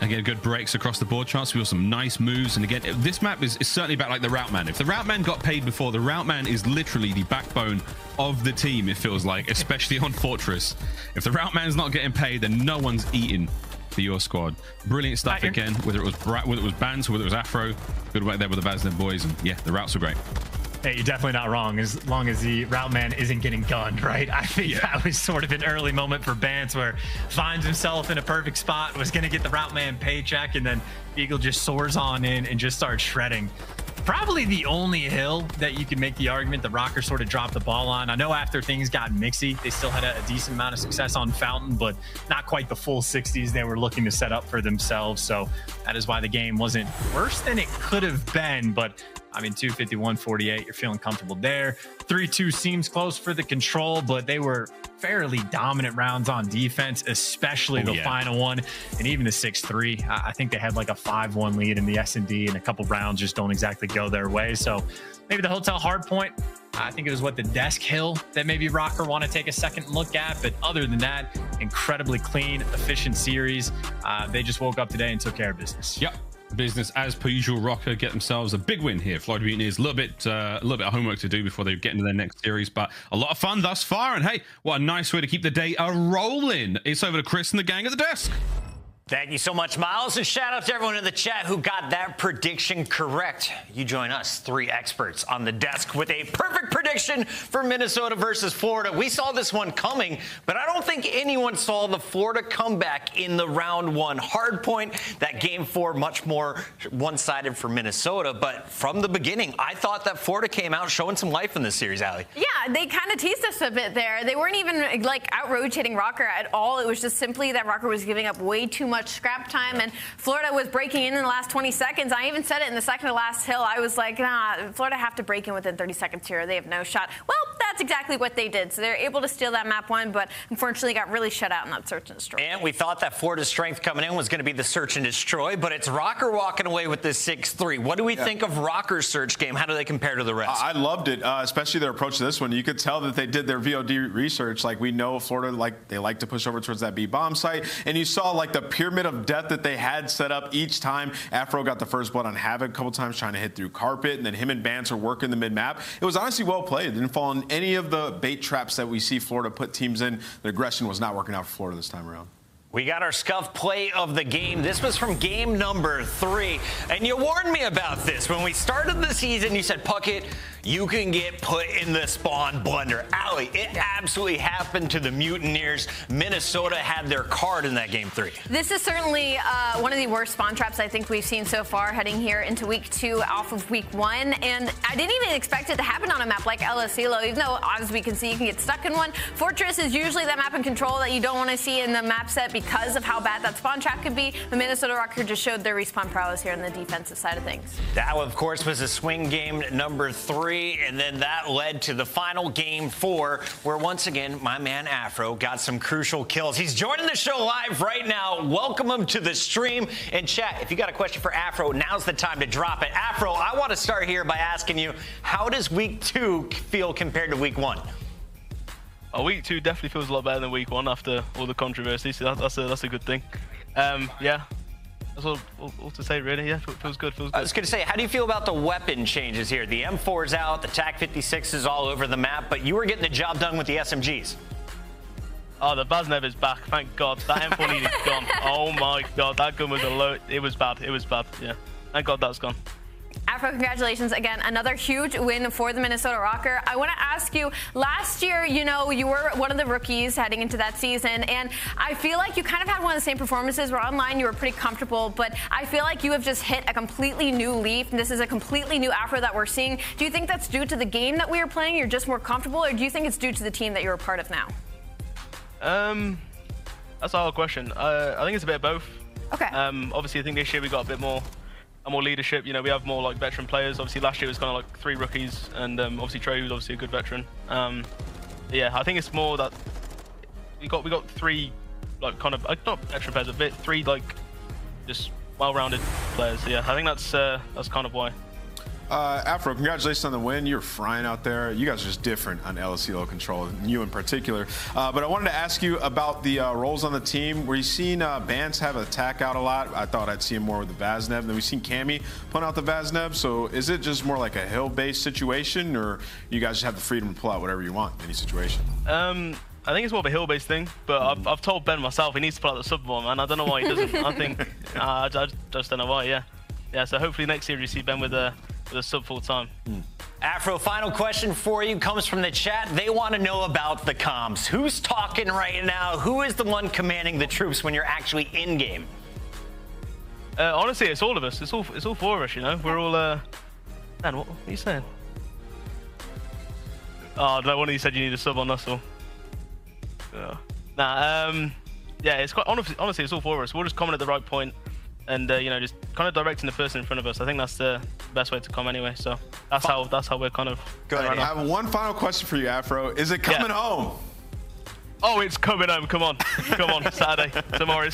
Again, good breaks across the board. Chance we saw some nice moves. And again, this map is certainly about like the route man. If the route man got paid before, the route man is literally the backbone of the team, it feels like, especially on Fortress. If the route man's not getting paid, then no one's eating. for your squad. Brilliant stuff again, whether it was Bance, whether it was Afro. Good work there with the Vaznev boys, and yeah, the routes were great. Hey, you're definitely not wrong, as long as the route man isn't getting gunned, right? I think that was sort of an early moment for Bance where finds himself in a perfect spot, was going to get the route man paycheck, and then Eagle just soars on in and just starts shredding. Probably the only hill that you could make the argument that Røkkr sort of dropped the ball on. I know after things got mixy, they still had a decent amount of success on Fountain, but not quite the full 60s they were looking to set up for themselves. So that is why the game wasn't worse than it could have been. But I mean, 251-48, you're feeling comfortable there. 3-2 seems close for the control, but they were fairly dominant rounds on defense, especially the final one, and even the 6-3. I think they had like a 5-1 lead in the S&D, and a couple rounds just don't exactly go their way. So maybe the hotel hard point, I think it was the desk hill that maybe Røkkr want to take a second look at. But other than that, incredibly clean, efficient series. They just woke up today and took care of business. Yep. Business as per usual. Røkkr get themselves a big win here. Florida Mutineers a little bit of homework to do before they get into their next series, but a lot of fun thus far. And hey, what a nice way to keep the day rolling. It's over to Chris and the gang at the desk. Thank you so much, Miles, and shout out to everyone in the chat who got that prediction correct. You join us, 3 experts on the desk, with a perfect prediction for Minnesota versus Florida. We saw this one coming, but I don't think anyone saw the Florida comeback in the round 1 hard point. That game 4 much more one-sided for Minnesota, but from the beginning, I thought that Florida came out showing some life in this series, aBeZy. Yeah, they kind of teased us a bit there. They weren't even like out-rotating Røkkr at all. It was just simply that Røkkr was giving up way too much scrap time, and Florida was breaking in the last 20 seconds. I even said it in the second to last hill. I was like, nah, Florida have to break in within 30 seconds here. They have no shot. Well, that's exactly what they did. So they're able to steal that map 1, but unfortunately got really shut out in that search and destroy. And we thought that Florida's strength coming in was going to be the search and destroy, but it's Røkkr walking away with this 6-3. What do we think of Røkkr's search game? How do they compare to the rest? I loved it, especially their approach to this one. You could tell that they did their VOD research. Like, we know Florida, they like to push over towards that B bomb site, and you saw the pyramid of death that they had set up each time. Afro got the first blood on Havoc a couple times trying to hit through carpet, and then him and Bance are working the mid-map. It was honestly well played. It didn't fall in any of the bait traps that we see Florida put teams in. The aggression was not working out for Florida this time around. We got our Scump play of the game. This was from game number 3. And you warned me about this. When we started the season, you said, Puckett, you can get put in the spawn blender. aBeZy, it absolutely happened to the Mutineers. Minnesota had their card in that game 3. This is certainly one of the worst spawn traps I think we've seen so far heading here into week 2 off of week 1. And I didn't even expect it to happen on a map like aLLeY, even though, as we can see, you can get stuck in one. Fortress is usually that map and control that you don't want to see in the map set because of how bad that spawn trap could be. The Minnesota Røkkr just showed their respawn prowess here on the defensive side of things. That, of course, was a swing game number 3, and then that led to the final game 4, where once again, my man Afro got some crucial kills. He's joining the show live right now. Welcome him to the stream. And chat, if you got a question for Afro, now's the time to drop it. Afro, I want to start here by asking you, how does week 2 feel compared to week 1? Week 2 definitely feels a lot better than week 1 after all the controversy, so that's a good thing. Yeah, that's all to say, really. Yeah, feels good, feels good. I was going to say, how do you feel about the weapon changes here? The M4's out, the TAC-56 is all over the map, but you were getting the job done with the SMGs. Oh, the Vaznev is back, thank God. That M4 lead is gone. Oh my God, that gun was it was bad, yeah. Thank God that's gone. Afro, congratulations again. Another huge win for the Minnesota Røkkr. I want to ask you, last year, you were one of the rookies heading into that season, and I feel like you kind of had one of the same performances where online you were pretty comfortable, but I feel like you have just hit a completely new leaf, and this is a completely new Afro that we're seeing. Do you think that's due to the game that we are playing, you're just more comfortable, or do you think it's due to the team that you're a part of now? That's a hard question. I think it's a bit of both. Okay. Obviously, I think this year we got a bit more leadership. We have more veteran players. Obviously, last year was kind of 3 rookies, and obviously Trey was obviously a good veteran. Yeah, I think it's more that we got 3 kind of not veteran players, but 3 just well-rounded players. So, yeah, I think that's kind of why. Afro, congratulations on the win. You're frying out there. You guys are just different on aLLeY control, you in particular. But I wanted to ask you about the roles on the team. Were you seeing Bance have attack out a lot? I thought I'd see him more with the Vaznev. Then we've seen Cammy put out the Vaznev. So is it just more like a hill-based situation, or you guys just have the freedom to pull out whatever you want in any situation? I think it's more of a hill-based thing, but I've told Ben myself he needs to pull out the sub more, man. I don't know why he doesn't. I think I just don't know why. Yeah. So hopefully next year you see Ben with a sub full time. Afro, final question for you comes from the chat. They want to know about the comms. Who's talking right now? Who is the one commanding the troops when you're actually in game? Honestly, it's all of us. It's all four of us. You know, we're all. Man, what are you saying? Oh, no, one of you said you need a sub on Nussel. Yeah. Nah. Yeah, it's quite honestly, it's all four of us. We'll just comment at the right point, and you know, just kind of directing the person in front of us. I think that's the best way to come anyway. So that's how we're kind of. Good. I have one final question for you, Afro. Is it coming home? Oh, it's coming home. Come on, Saturday, tomorrow.